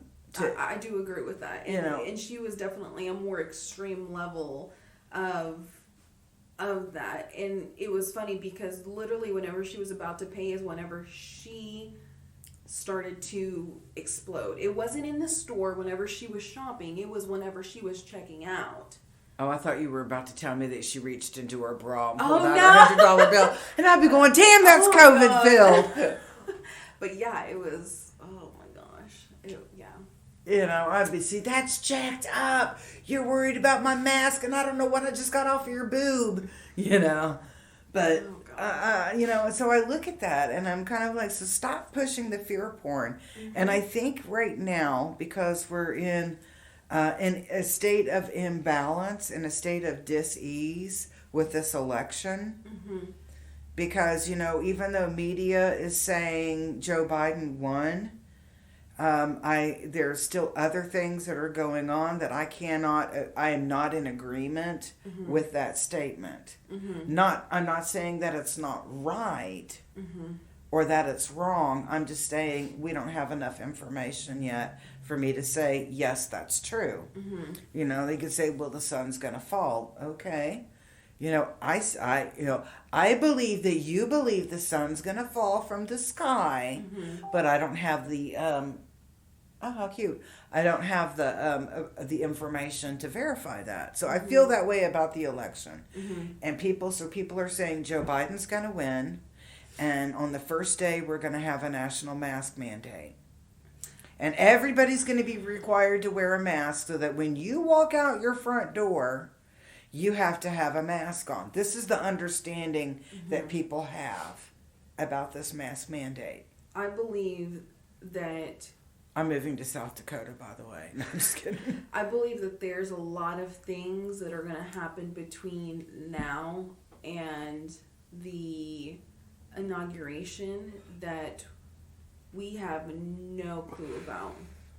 I do agree with that. And she was definitely a more extreme level of that. And it was funny because literally whenever she was about to pay is whenever she started to explode. It wasn't in the store whenever she was shopping. It was whenever she was checking out. Oh, I thought you were about to tell me that she reached into her bra and pulled out her $100 bill. And I'd be going, damn, that's COVID filled. But yeah, it was, oh my gosh. I'd be, see, that's jacked up. You're worried about my mask and I don't know what I just got off of your boob. But... so I look at that and I'm kind of like, so stop pushing the fear porn. Mm-hmm. And I think right now, because we're in a state of imbalance, in a state of dis-ease with this election, mm-hmm. because, even though media is saying Joe Biden won, there's still other things that are going on that I am not in agreement mm-hmm. with that statement. Mm-hmm. I'm not saying that it's not right mm-hmm. or that it's wrong. I'm just saying we don't have enough information yet for me to say, yes, that's true. Mm-hmm. They could say, well, the sun's going to fall. Okay. I believe that you believe the sun's going to fall from the sky, mm-hmm. but I don't have the, how cute. I don't have the information to verify that. So I feel that way about the election. Mm-hmm. And people are saying Joe Biden's going to win. And on the first day, we're going to have a national mask mandate. And everybody's going to be required to wear a mask so that when you walk out your front door, you have to have a mask on. This is the understanding mm-hmm. that people have about this mask mandate. I believe that... I'm moving to South Dakota, by the way. No, I'm just kidding. I believe that there's a lot of things that are going to happen between now and the inauguration that we have no clue about.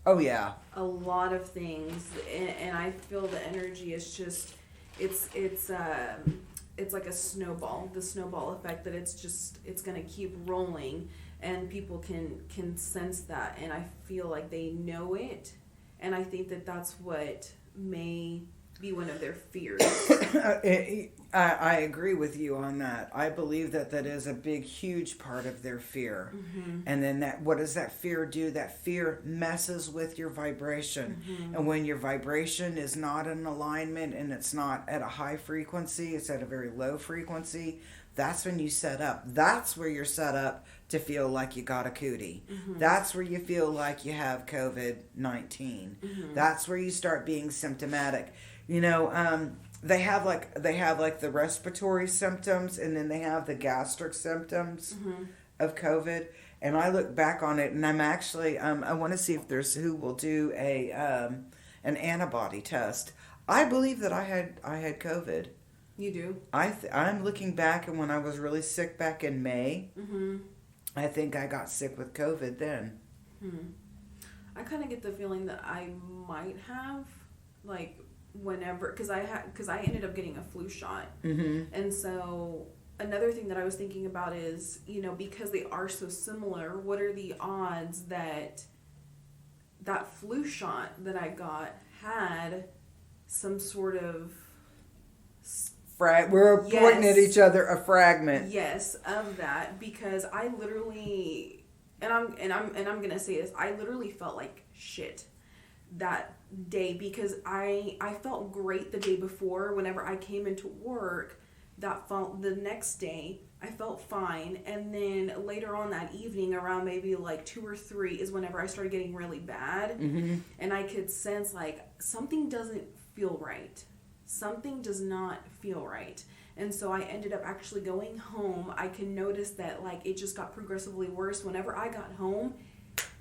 Oh, yeah. A lot of things. And I feel the energy is just, it's like a snowball, the snowball effect that it's going to keep rolling. And people can sense that, and I feel like they know it, and I think that that's what may be one of their fears. I agree with you on that. I believe that is a big, huge part of their fear. Mm-hmm. And then what does that fear do? That fear messes with your vibration. Mm-hmm. And when your vibration is not in alignment and it's not at a high frequency, it's at a very low frequency, that's when you set up. That's where you're set up to feel like you got a cootie. Mm-hmm. That's where you feel like you have COVID-19. Mm-hmm. That's where you start being symptomatic. they have like the respiratory symptoms, and then they have the gastric symptoms of COVID. And I look back on it, and I'm actually I want to see if there's who will do an antibody test. I believe that I had COVID. You do? I'm looking back, and when I was really sick back in May, I think I got sick with COVID then. I kind of get the feeling that I might have, like, whenever, because I ended up getting a flu shot, and so another thing that I was thinking about is, you know, because they are so similar, what are the odds that that flu shot that I got had some sort of we're pointing at each other, a fragment. Yes, of that, because I literally, and I'm gonna say this, I literally felt like shit that day, because I felt great the day before. Whenever I came into work, the next day I felt fine, and then later on that evening, around maybe like 2 or 3, is whenever I started getting really bad, and I could sense like something doesn't feel right. Something does not feel right. And so I ended up actually going home. I can notice that like it just got progressively worse. Whenever I got home,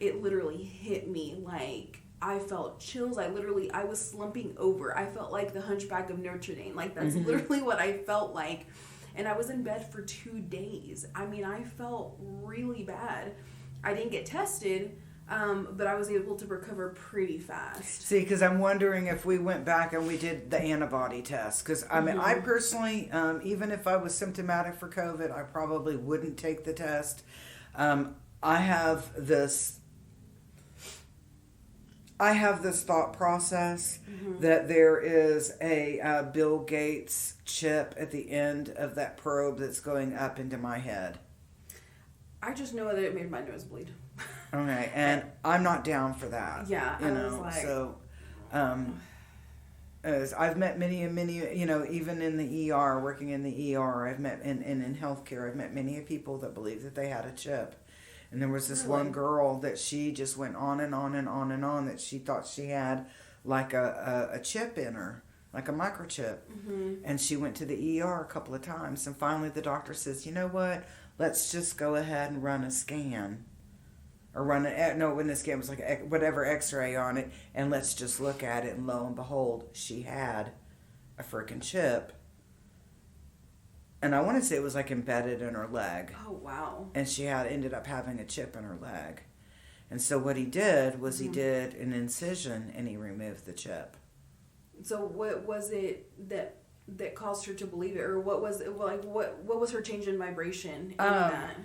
it literally hit me. Like I felt chills. I was slumping over. I felt like the Hunchback of Notre Dame. Like that's literally what I felt like. And I was in bed for 2 days. I mean, I felt really bad. I didn't get tested, but I was able to recover pretty fast. See, because I'm wondering if we went back and we did the antibody test. Because, I mean, I personally, even if I was symptomatic for COVID, I probably wouldn't take the test. I have this thought process that there is a Bill Gates chip at the end of that probe that's going up into my head. I just know that it made my nose bleed. Okay, and I'm not down for that. Yeah, you know, was like, so as I've met many, you know, even in the ER, working in the ER, I've met in healthcare, I've met many people that believe that they had a chip. And there was this one girl that she just went on and on and on and on, that she thought she had like a chip in her, like a microchip. And she went to the ER a couple of times, and finally the doctor says, you know what, let's just go ahead and run a scan. Or when the scan was like whatever X-ray on it, and let's just look at it, and lo and behold, she had a freaking chip. And I want to say it was like embedded in her leg. Oh, wow. And she ended up having a chip in her leg. And so what he did was he did an incision, and he removed the chip. So what was it that caused her to believe it, or what was it, like what was her change in vibration in that?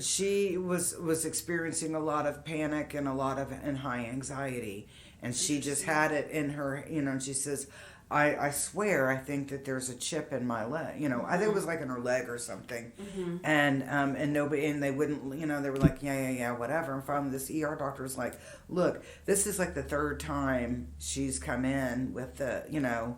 She was experiencing a lot of panic and high anxiety, and she just had it in her, you know, and she says, I swear I think that there's a chip in my leg, you know, I think it was like in her leg or something, and nobody, and they wouldn't, you know, they were like, yeah, whatever, and finally this ER doctor was like, look, this is like the 3rd time she's come in with the, you know,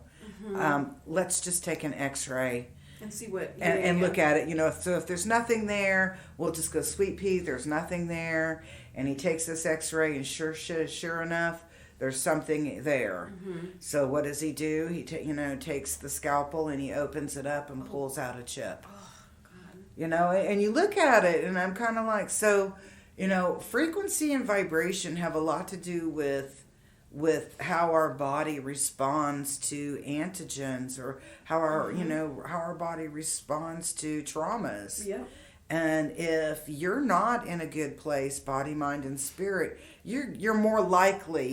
let's just take an X-ray and see what and look at it, you know. So if there's nothing there, we'll just go, sweet pea, there's nothing there. And he takes this X-ray, and sure enough, there's something there. So what does he do? He takes the scalpel, and he opens it up and pulls out a chip. Oh, God. You know, and you look at it, and I'm kind of like, so, you know, frequency and vibration have a lot to do with how our body responds to antigens, or how our you know, how our body responds to traumas. Yeah. And if you're not in a good place, body, mind, and spirit, you're more likely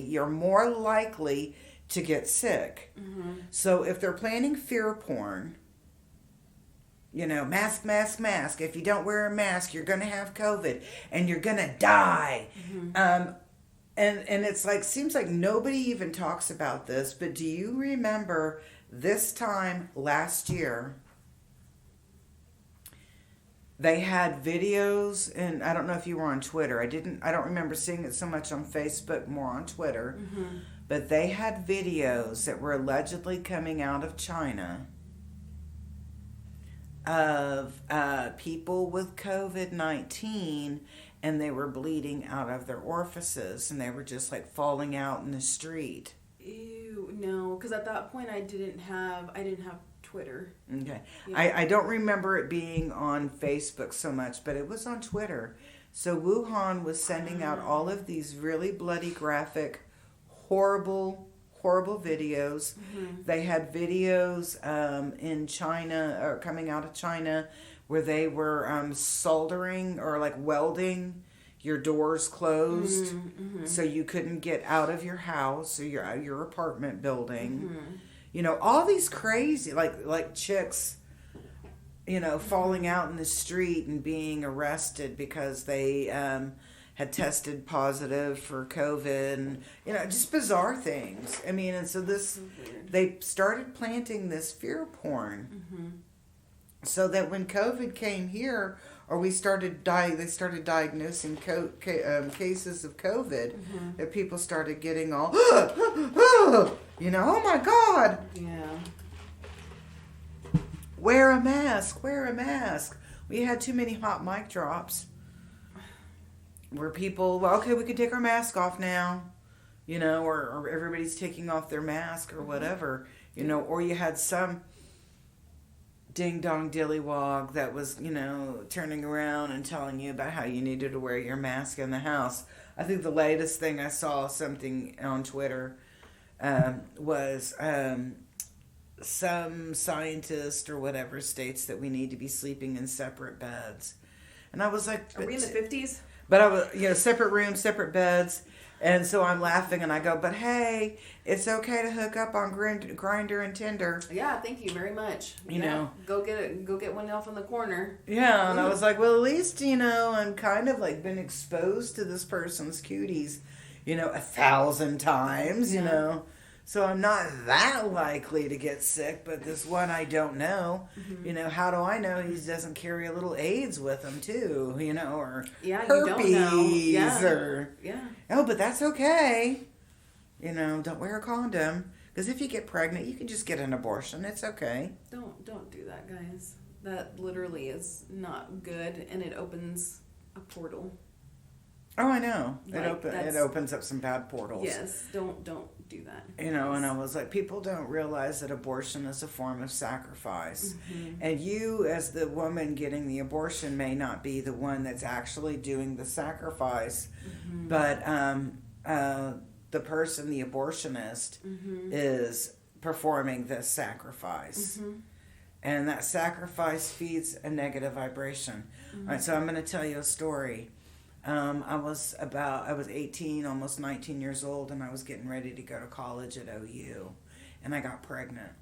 to get sick. So if they're planning fear porn, you know, mask. If you don't wear a mask, you're gonna have COVID and you're gonna die. And it's like, seems like nobody even talks about this, but do you remember this time last year, they had videos, and I don't know if you were on Twitter. I don't remember seeing it so much on Facebook, more on Twitter, but they had videos that were allegedly coming out of China of people with COVID-19, and they were bleeding out of their orifices, and they were just like falling out in the street. Ew. No, because at that point I didn't have Twitter. Okay. Yeah. I don't remember it being on Facebook so much, but it was on Twitter. So Wuhan was sending out all of these really bloody, graphic, horrible videos. Mm-hmm. They had videos in China, or coming out of China, where they were soldering or like welding your doors closed, so you couldn't get out of your house or your apartment building. You know, all these crazy, like chicks, you know, falling out in the street and being arrested because they had tested positive for COVID, and, you know, just bizarre things. I mean, and so they started planting this fear porn, so that when COVID came here, or they started diagnosing cases of COVID, that people started getting all, you know, oh my God. Yeah. Wear a mask. We had too many hot mic drops where people, well, okay, we can take our mask off now, you know, or everybody's taking off their mask or whatever, you know, or you had some ding dong dillywog that was, you know, turning around and telling you about how you needed to wear your mask in the house. I think the latest thing I saw something on Twitter was some scientist or whatever states that we need to be sleeping in separate beds. And I was like, are we in the 50s? But I was, you know, separate rooms, separate beds. And so I'm laughing and I go, but hey, it's okay to hook up on Grindr and Tinder. Yeah, thank you very much. You know. Go get one off in the corner. Yeah, and I was like, well, at least, you know, I'm kind of like been exposed to this person's cuties, you know, 1,000 times, you know. So I'm not that likely to get sick, but this one I don't know. You know, how do I know he doesn't carry a little AIDS with him too, you know, or herpes, you don't know. or oh, but that's okay. You know, don't wear a condom, because if you get pregnant, you can just get an abortion. It's okay. Don't do that, guys. That literally is not good, and it opens a portal. Oh, I know. Like, It opens up some bad portals. Yes, don't do that. You know, and I was like, people don't realize that abortion is a form of sacrifice. And you, as the woman getting the abortion, may not be the one that's actually doing the sacrifice, but the person, the abortionist, is performing this sacrifice. And that sacrifice feeds a negative vibration. All right, so I'm going to tell you a story. I was 18, almost 19 years old, and I was getting ready to go to college at OU, and I got pregnant.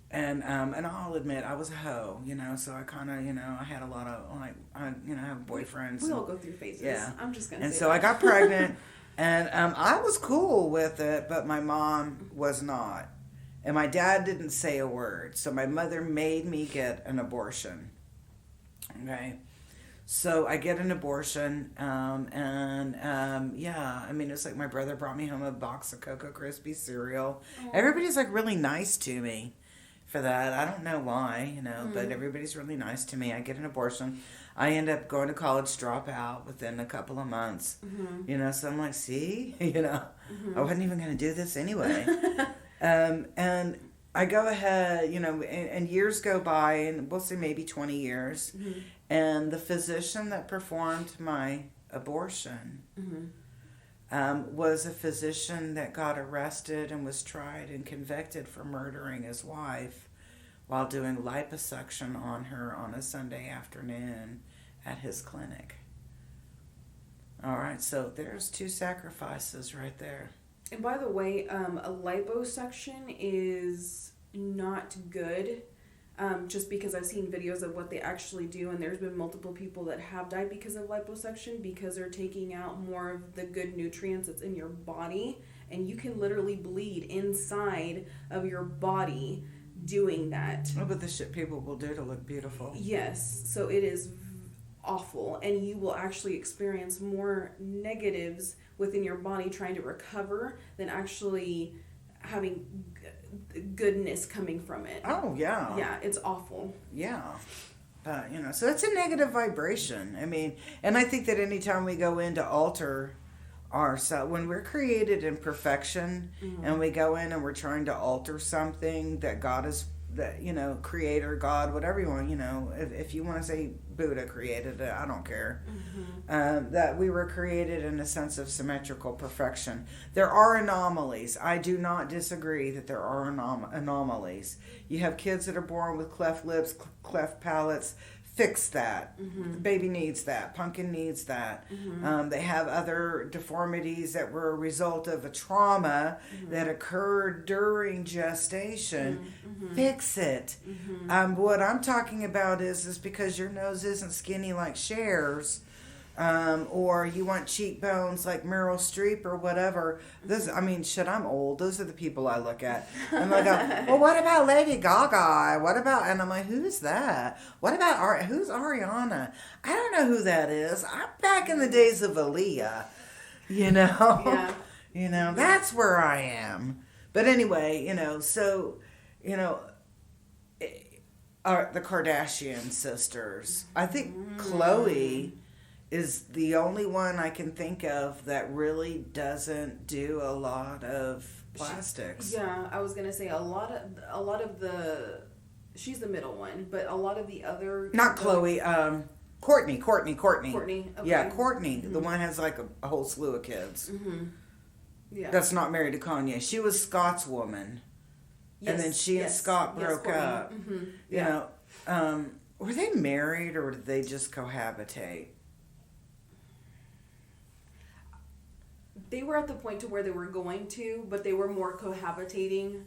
And I'll admit, I was a hoe, you know, so I kind of, you know, I had a lot of, like, I have boyfriends. We all go through phases. Yeah. I'm just going to say And so I got pregnant, and I was cool with it, but my mom was not. And my dad didn't say a word, so my mother made me get an abortion. Okay? So I get an abortion, yeah, I mean, it's like my brother brought me home a box of Cocoa Krispie cereal. Everybody's like really nice to me for that. I don't know why, you know, but everybody's really nice to me. I get an abortion. I end up going to college, drop out within a couple of months, you know, so I'm like, see, you know, I wasn't even going to do this anyway. And I go ahead, you know, and years go by, and we'll say maybe 20 years. And the physician that performed my abortion was a physician that got arrested and was tried and convicted for murdering his wife while doing liposuction on her on a Sunday afternoon at his clinic. All right, so there's 2 sacrifices right there. And by the way, a liposuction is not good. Just because I've seen videos of what they actually do, and there's been multiple people that have died because of liposuction, because they're taking out more of the good nutrients that's in your body, and you can literally bleed inside of your body doing that. Oh, but the shit people will do to look beautiful. Yes, so it is awful, and you will actually experience more negatives within your body trying to recover than actually having goodness coming from it. Oh, yeah. Yeah, it's awful. Yeah. But, you know, so it's a negative vibration. I mean, and I think that anytime we go in to alter ourselves. When we're created in perfection, and we go in and we're trying to alter something that God is, that, you know, creator, God, whatever you want, you know, if you want to say Buddha created it, I don't care. That we were created in a sense of symmetrical perfection. There are anomalies. I do not disagree that there are anomalies. You have kids that are born with cleft lips, cleft palates. Fix that. The baby needs that. Pumpkin needs that. They have other deformities that were a result of a trauma that occurred during gestation. Fix it. What I'm talking about is because your nose isn't skinny like Cher's, or you want cheekbones like Meryl Streep or whatever. I'm old. Those are the people I look at. I'm like, well, what about Lady Gaga? What about, and I'm like, who's that? What about, who's Ariana? I don't know who that is. I'm back in the days of Aaliyah, you know? Yeah. You know, that's where I am. But anyway, you know, so, you know, the Kardashian sisters. I think Khloe is the only one I can think of that really doesn't do a lot of plastics. Yeah, I was gonna say a lot of the, she's the middle one, but a lot of the other, not Khloe, Courtney. Courtney. Okay. Yeah, Courtney. The one has like a whole slew of kids. Yeah. That's not married to Kanye. She was Scott's woman. Yes, and then she and Scott broke up. You know, were they married or did they just cohabitate? They were at the point to where they were going to, but they were more cohabitating.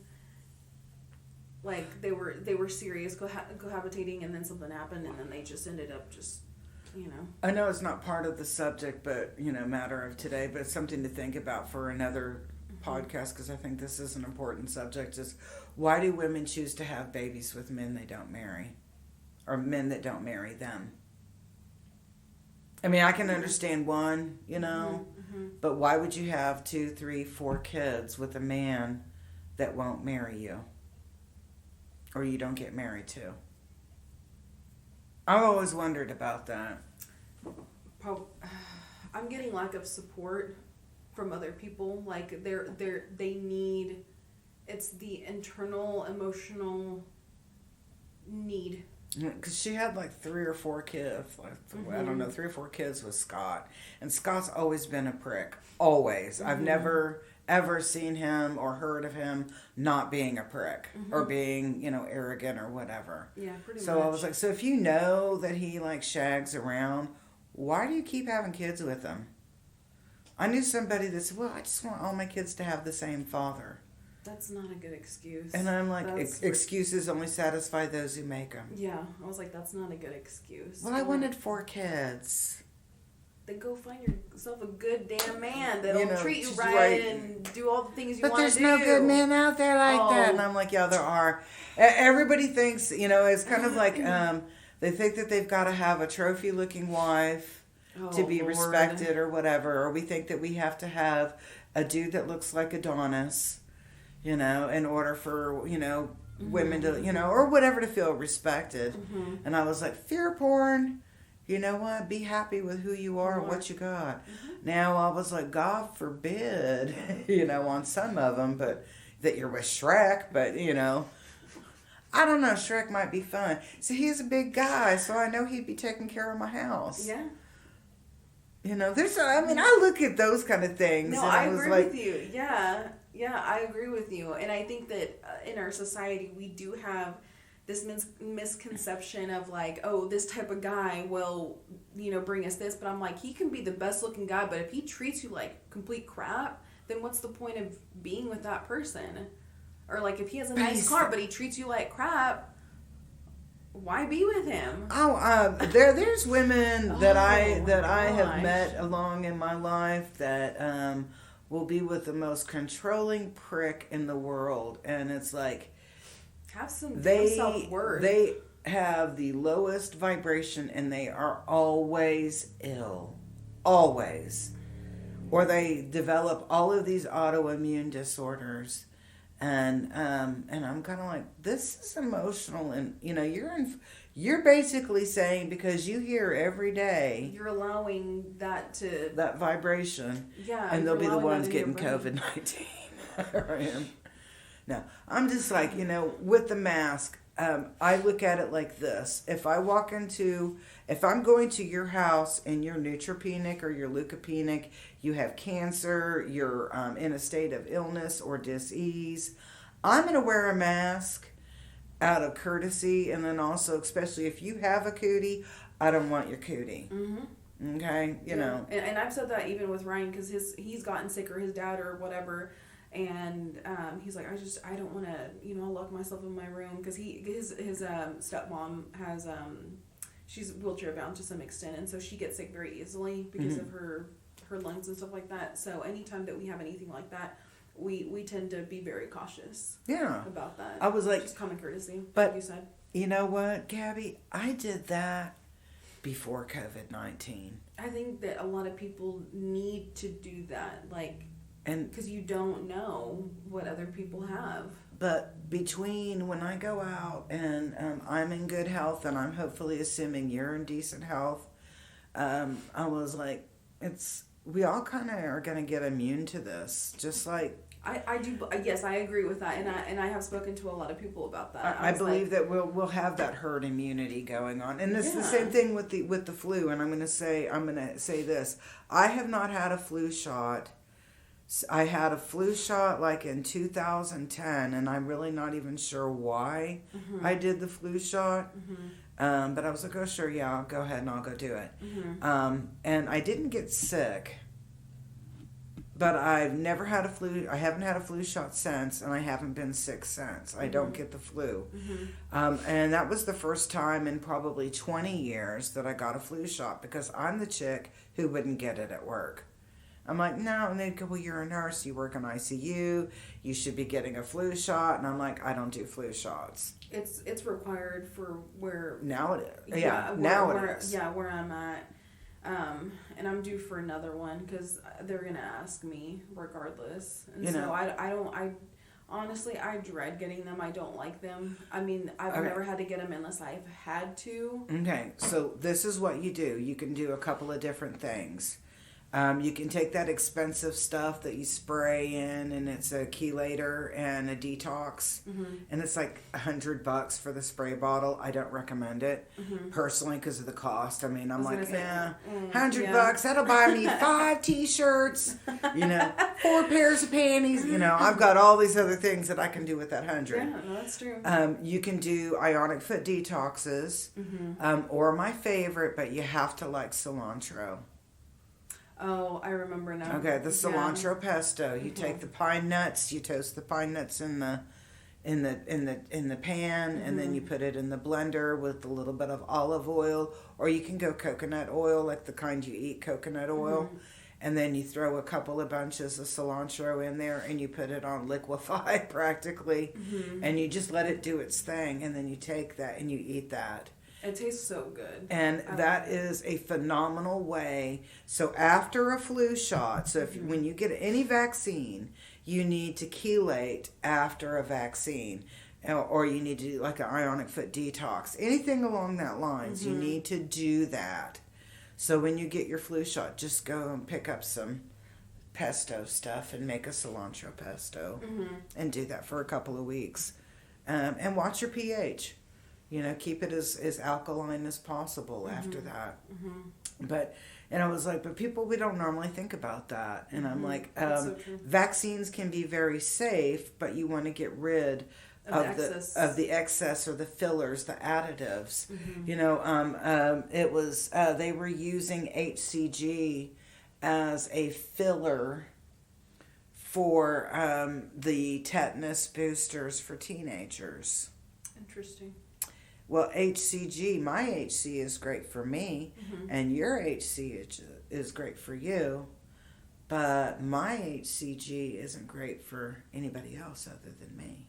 Like they were serious cohabitating, and then something happened, and then they just ended up just, you know. I know it's not part of the subject, but you know, matter of today, but it's something to think about for another podcast, because I think this is an important subject. Is why do women choose to have babies with men they don't marry, or men that don't marry them? I mean, I can understand one, you know, but why would you have 2, 3, 4 kids with a man that won't marry you, or you don't get married to? I've always wondered about that. I'm getting lack of support from other people. Like they need, it's the internal emotional need. Because she had like 3 or 4 kids. I don't know, 3 or 4 kids with Scott. And Scott's always been a prick. Always. I've never, ever seen him or heard of him not being a prick. Or being, you know, arrogant or whatever. Yeah, pretty much. So I was like, so if you know that he like shags around, why do you keep having kids with him? I knew somebody that said, well, I just want all my kids to have the same father. That's not a good excuse. And I'm like, excuses only satisfy those who make them. Yeah, I was like, that's not a good excuse. Well, I wanted 4 kids. Then go find yourself a good damn man that'll, you know, treat you right and do all the things you want to do. But there's no good men out there like that. And I'm like, yeah, there are. Everybody thinks, you know, it's kind of like they think that they've got to have a trophy-looking wife to be respected or whatever. Or we think that we have to have a dude that looks like Adonis, you know, in order for, you know, women to, you know, or whatever, to feel respected. And I was like, fear porn, you know what? Be happy with who you are and what you got. Now I was like, God forbid, you know, on some of them, but that you're with Shrek, but, you know, I don't know, Shrek might be fun. So he's a big guy, so I know he'd be taking care of my house. Yeah. You know, I look at those kind of things. No, and I agree with you. Yeah. Yeah, I agree with you. And I think that in our society, we do have this misconception of like, oh, this type of guy will, you know, bring us this. But I'm like, he can be the best looking guy, but if he treats you like complete crap, then what's the point of being with that person? Or like, if he has a nice car, but he treats you like crap, why be with him? There's women that I have met along in my life that will be with the most controlling prick in the world, and it's like, have some self-worth. They have the lowest vibration, and they are always ill, always, or they develop all of these autoimmune disorders And I'm kind of like, this is emotional, and you're basically saying, because you hear every day, you're allowing that vibration, yeah, and they'll be the ones getting your brain. COVID-19. I am. No, I'm just like, with the mask, I look at it like this. If I'm going to your house and you're neutropenic or you're leukopenic, you have cancer, you're in a state of illness or disease, I'm going to wear a mask out of courtesy, and then also, especially if you have a cootie, I don't want your cootie. Mm-hmm. Okay? You know. And I've said that even with Ryan, because he's gotten sick, or his dad or whatever. And he's like, I don't want to, lock myself in my room, because his stepmom has she's wheelchair bound to some extent, and so she gets sick very easily because of her lungs and stuff like that. So anytime that we have anything like that, we tend to be very cautious. About that. I was like, just common courtesy. But like you said, you know what, Gabby, I did that before COVID-19. I think that a lot of people need to do that, and because you don't know what other people have. But between when I go out and I'm in good health, and I'm hopefully assuming you're in decent health, I was like, we all kind of are going to get immune to this, just like. I do. Yes, I agree with that, and I have spoken to a lot of people about that. I believe that we'll have that herd immunity going on, and it's the same thing with the flu. And I'm going to say this: I have not had a flu shot. I had a flu shot like in 2010, and I'm really not even sure why I did the flu shot. But I was like, oh sure, yeah, I'll go ahead and I'll go do it. And I didn't get sick. But I've never had a flu. I haven't had a flu shot since, and I haven't been sick since. I don't get the flu. And that was the first time in probably 20 years that I got a flu shot, because I'm the chick who wouldn't get it at work. I'm like, no. And they'd go, well, you're a nurse. You work in ICU. You should be getting a flu shot. And I'm like, I don't do flu shots. It's required for where... Now it is. Where I'm at. And I'm due for another one, because they're going to ask me regardless. And I honestly, I dread getting them. I don't like them. I mean, I've never had to get them unless I've had to. Okay, so this is what you do. You can do a couple of different things. You can take that expensive stuff that you spray in, and it's a chelator and a detox, and it's like $100 for the spray bottle. I don't recommend it personally because of the cost. I mean, I'm like, $100, that'll buy me 5 t-shirts, 4 pairs of panties. I've got all these other things that I can do with that 100. Yeah, no, that's true. You can do Ionic foot detoxes, or my favorite, but you have to like cilantro. Oh, I remember now. Okay, the cilantro pesto. You take the pine nuts. You toast the pine nuts in the pan, and then you put it in the blender with a little bit of olive oil, or you can go coconut oil, like the kind you eat, coconut oil, and then you throw a couple of bunches of cilantro in there, and you put it on liquefy practically, and you just let it do its thing, and then you take that and you eat that. It tastes so good. And that is a phenomenal way. So after a flu shot, so when you get any vaccine, you need to chelate after a vaccine. Or you need to do like an Ionic foot detox. Anything along that lines, you need to do that. So when you get your flu shot, just go and pick up some pesto stuff and make a cilantro pesto. And do that for a couple of weeks. And watch your pH. Keep it as alkaline as possible after that. And I was like, but people, we don't normally think about that. And I'm like, so vaccines can be very safe, but you want to get rid of the excess or the fillers, the additives. It was they were using HCG as a filler for the tetanus boosters for teenagers. Interesting. Well, HCG, my HC is great for me, and your HC is great for you, but my HCG isn't great for anybody else other than me.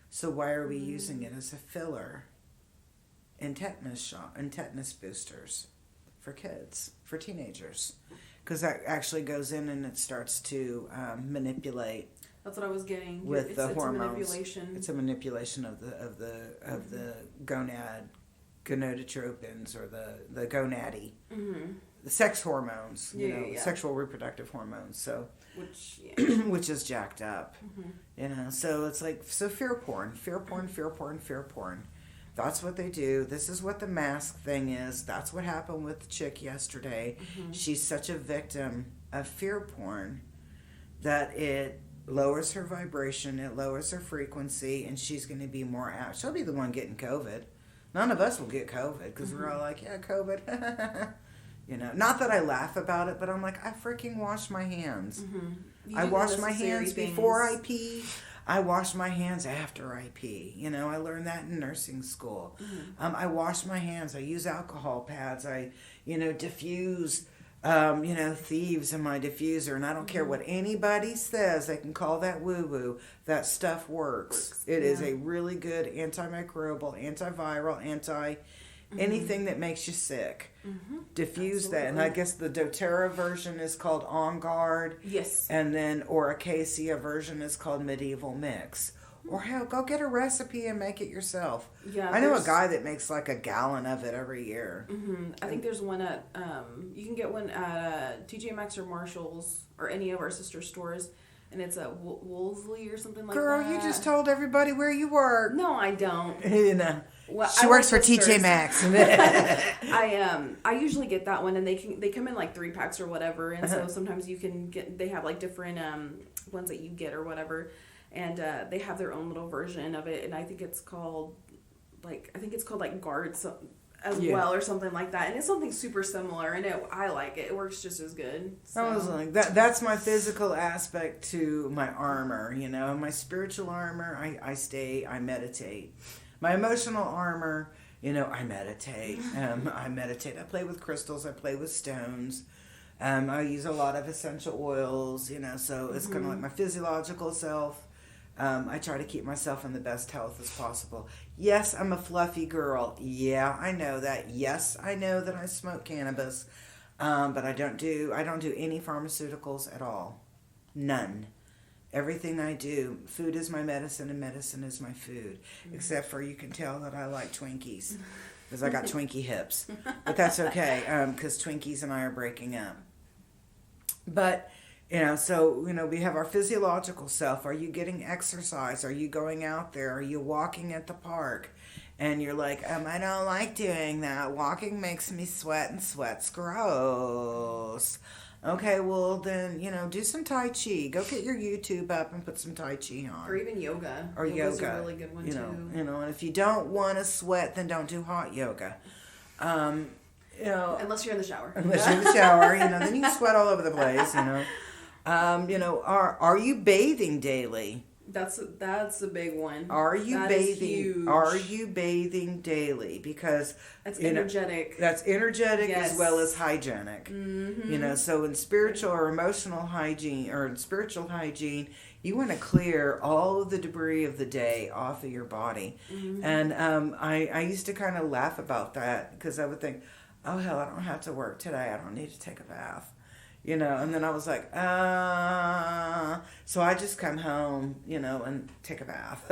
So why are we using it as a filler in tetanus boosters for kids, for teenagers? Because that actually goes in and it starts to manipulate That's what I was getting. With the hormones. It's a manipulation. It's a manipulation of the gonadotropins or the gonady. Mm-hmm. The sex hormones, sexual reproductive hormones. So, which is jacked up, So it's like fear porn. That's what they do. This is what the mask thing is. That's what happened with the chick yesterday. Mm-hmm. She's such a victim of fear porn that it lowers her vibration, it lowers her frequency, and she's going to be more apt. She'll be the one getting COVID. None of us will get COVID because we're all like, yeah, COVID. Not that I laugh about it, but I'm like, I freaking wash my hands. I wash my hands before I pee. I wash my hands after I pee. I learned that in nursing school. I wash my hands. I use alcohol pads. I, diffuse, thieves in my diffuser. And I don't care what anybody says. They can call that woo-woo. That stuff works. It is a really good antimicrobial, antiviral, anything that makes you sick. Diffuse Absolutely. That. And I guess the doTERRA version is called On Guard. Yes. And then, or Acacia version is called Medieval Mix. Or hell, go get a recipe and make it yourself. Yeah, I know a guy that makes like a gallon of it every year. I think there's one at, you can get one at TJ Maxx or Marshall's or any of our sister stores. And it's a Woolsey or something like Girl, that. Girl, you just told everybody where you work. No, I don't. Well, she works for TJ Maxx. I usually get that one, and they come in like 3-packs or whatever, and so sometimes you can get. They have like different ones that you get or whatever, and they have their own little version of it, and I think it's called Guard well or something like that, and it's something super similar, and I like it. It works just as good. So. I was like that's my physical aspect to my armor, my spiritual armor. I meditate. My emotional armor, I meditate. I play with crystals. I play with stones. I use a lot of essential oils, so it's kind of like my physiological self. I try to keep myself in the best health as possible. Yes, I'm a fluffy girl. Yeah, I know that. Yes, I know that I smoke cannabis, but I don't do any pharmaceuticals at all. None. Everything I do, food is my medicine and medicine is my food. Except for you can tell that I like Twinkies because I got Twinkie hips. But that's okay because Twinkies and I are breaking up. But, so, we have our physiological self. Are you getting exercise? Are you going out there? Are you walking at the park? And you're like, I don't like doing that. Walking makes me sweat and sweat's gross. Okay, well then, do some Tai Chi. Go get your YouTube up and put some Tai Chi on. Or even yoga. Yoga's a really good one too. And if you don't want to sweat, then don't do hot yoga. Unless you're in the shower. Unless you're in the shower, then you can sweat all over the place, Are you bathing daily? That's a big one. Are you bathing? Are you bathing daily? Because that's energetic. That's energetic as well as hygienic. So in spiritual or emotional hygiene or in spiritual hygiene, you want to clear all of the debris of the day off of your body. And I used to kind of laugh about that because I would think, oh hell, I don't have to work today. I don't need to take a bath. And then I was like, so I just come home, and take a bath.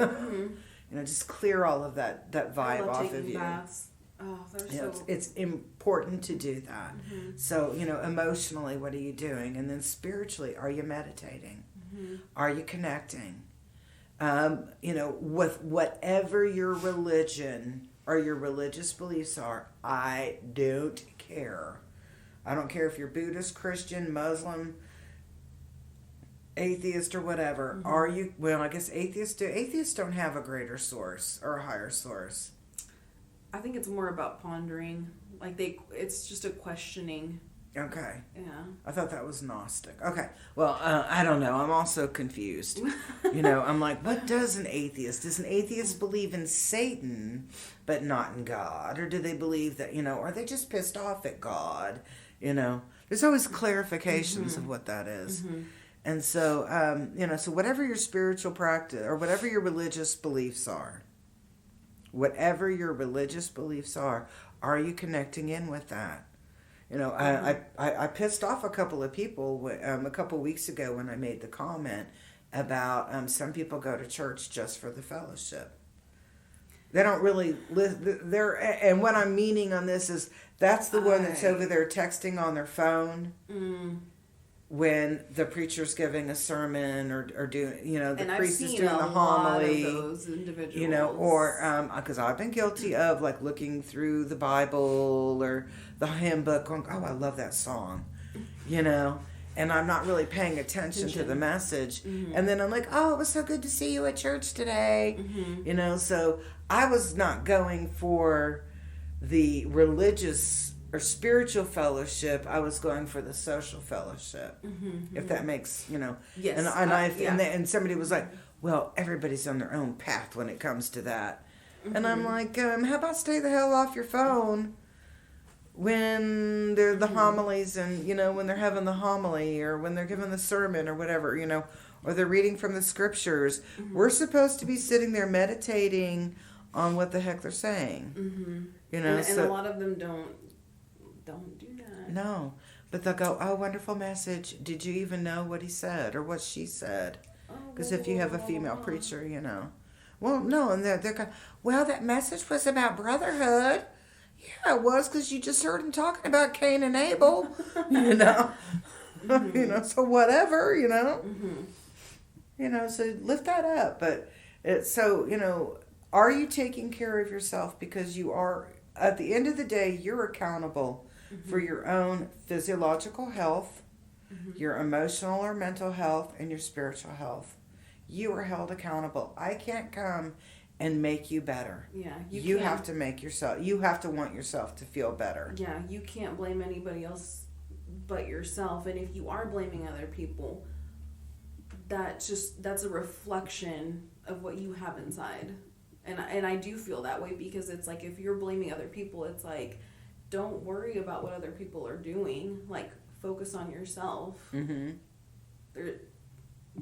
Just clear all of that vibe off of you. Baths. Oh, it's important to do that. So, emotionally, what are you doing? And then spiritually, are you meditating? Are you connecting? With whatever your religion or your religious beliefs are, I don't care. I don't care if you're Buddhist, Christian, Muslim, atheist, or whatever. Are you? Well, I guess atheists do. Atheists don't have a greater source or a higher source. I think it's more about pondering. It's just a questioning. Okay. Yeah. I thought that was Gnostic. Okay. Well, I don't know. I'm also confused. I'm like, what does an atheist? Does an atheist believe in Satan, but not in God? Or do they believe that, are they just pissed off at God? There's always clarifications of what that is. And so, so whatever your spiritual practice or whatever your religious beliefs are, are you connecting in with that? I pissed off a couple of people a couple weeks ago when I made the comment about some people go to church just for the fellowship. They don't really live there. And what I'm meaning on this is that's the one that's over there texting on their phone when the preacher's giving a sermon or doing, the priest is doing the homily. Lot of those individuals. Or because I've been guilty of like looking through the Bible or the hymn book, going, oh, I love that song, and I'm not really paying attention to the message. And then I'm like, oh, it was so good to see you at church today. So I was not going for the religious or spiritual fellowship. I was going for the social fellowship, if that makes, Yes. And somebody was like, well, everybody's on their own path when it comes to that. And I'm like, how about stay the hell off your phone when they're the homilies and, when they're having the homily or when they're giving the sermon or whatever, or they're reading from the scriptures. We're supposed to be sitting there meditating on what the heck they're saying. And a lot of them don't do that. No, but they'll go, oh, wonderful message. Did you even know what he said or what she said? Because if you have a female preacher, Well, no, and they're going, well, that message was about brotherhood. Yeah, it was, because you just heard him talking about Cain and Abel, so whatever, so lift that up. But it's so, are you taking care of yourself? Because you are, at the end of the day, you're accountable for your own physiological health, your emotional or mental health, and your spiritual health. You are held accountable. I can't come and make you better. Yeah, you have to make yourself. You have to want yourself to feel better. Yeah, you can't blame anybody else but yourself. And if you are blaming other people, that's a reflection of what you have inside. And I do feel that way, because it's like, if you're blaming other people, it's like, don't worry about what other people are doing. Like, focus on yourself.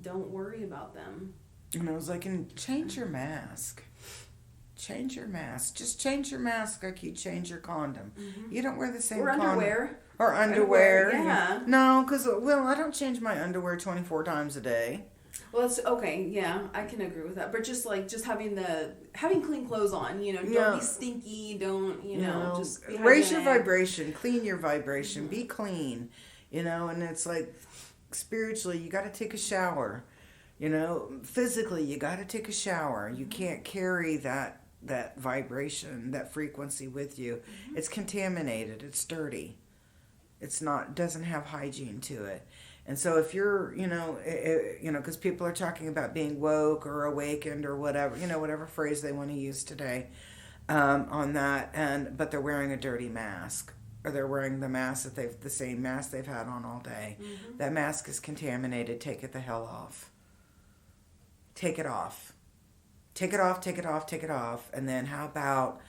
Don't worry about them. And I was like, and change your mask. Change your mask. Just change your mask like you change your condom. You don't wear the same condom. Underwear. Or underwear. Yeah. No, because, I don't change my underwear 24 times a day. Well, it's okay. Yeah, I can agree with that. But just having clean clothes on, don't be stinky. Don't, just be raise your vibration, clean your vibration, be clean, and it's like, spiritually, you got to take a shower, physically, you got to take a shower. You can't carry that vibration, that frequency with you. It's contaminated. It's dirty. Doesn't have hygiene to it. And so if you're, because people are talking about being woke or awakened or whatever, whatever phrase they want to use today on that, but they're wearing a dirty mask, or they're wearing the same mask they've had on all day. That mask is contaminated. Take it the hell off. Take it off. Take it off, take it off, take it off. And then how about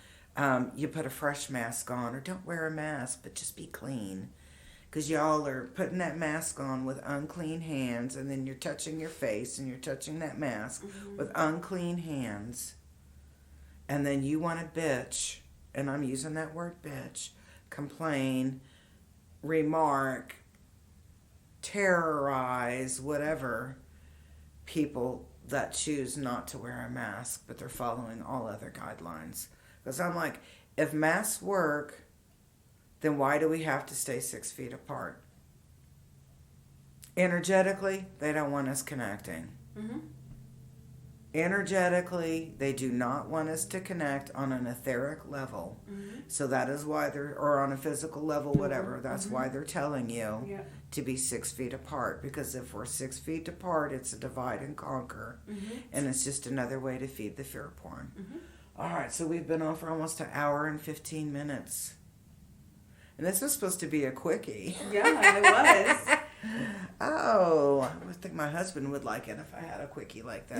you put a fresh mask on, or don't wear a mask, but just be clean. Because y'all are putting that mask on with unclean hands, and then you're touching your face, and you're touching that mask with unclean hands. And then you want to bitch, and I'm using that word bitch, complain, remark, terrorize, whatever, people that choose not to wear a mask, but they're following all other guidelines. Because I'm like, if masks work, then why do we have to stay 6 feet apart? Energetically, they don't want us connecting. Energetically, they do not want us to connect on an etheric level. So that is why or on a physical level, whatever. That's why they're telling you to be 6 feet apart. Because if we're 6 feet apart, it's a divide and conquer. And it's just another way to feed the fear porn. All right, so we've been on for almost an hour and 15 minutes. And this was supposed to be a quickie. Yeah, it was. Oh, I would think my husband would like it if I had a quickie like that.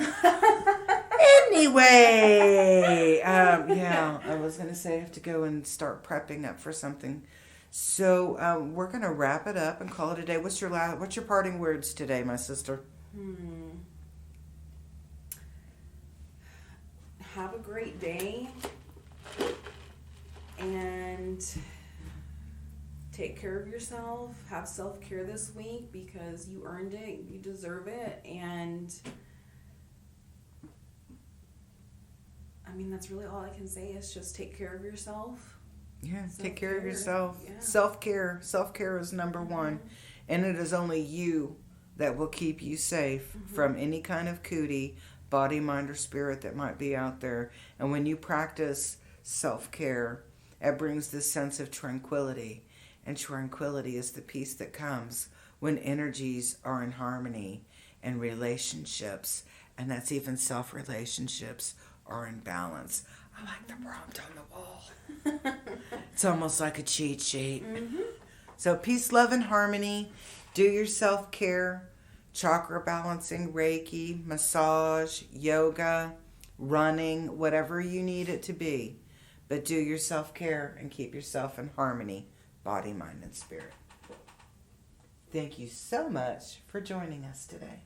Anyway, I was going to say I have to go and start prepping up for something. So we're going to wrap it up and call it a day. What's your parting words today, my sister? Have a great day. And take care of yourself, have self-care this week because you earned it, you deserve it, and I mean, that's really all I can say is just take care of yourself. Yeah, Self-care. take care of yourself. Yeah. Self-care. Self-care is number one. And it is only you that will keep you safe from any kind of cootie, body, mind, or spirit that might be out there. And when you practice self-care, it brings this sense of tranquility. And tranquility is the peace that comes when energies are in harmony and relationships, and that's even self-relationships, are in balance. I like the prompt on the wall. It's almost like a cheat sheet. So peace, love, and harmony. Do your self-care, chakra balancing, Reiki, massage, yoga, running, whatever you need it to be. But do your self-care and keep yourself in harmony, body, mind, and spirit. Thank you so much for joining us today.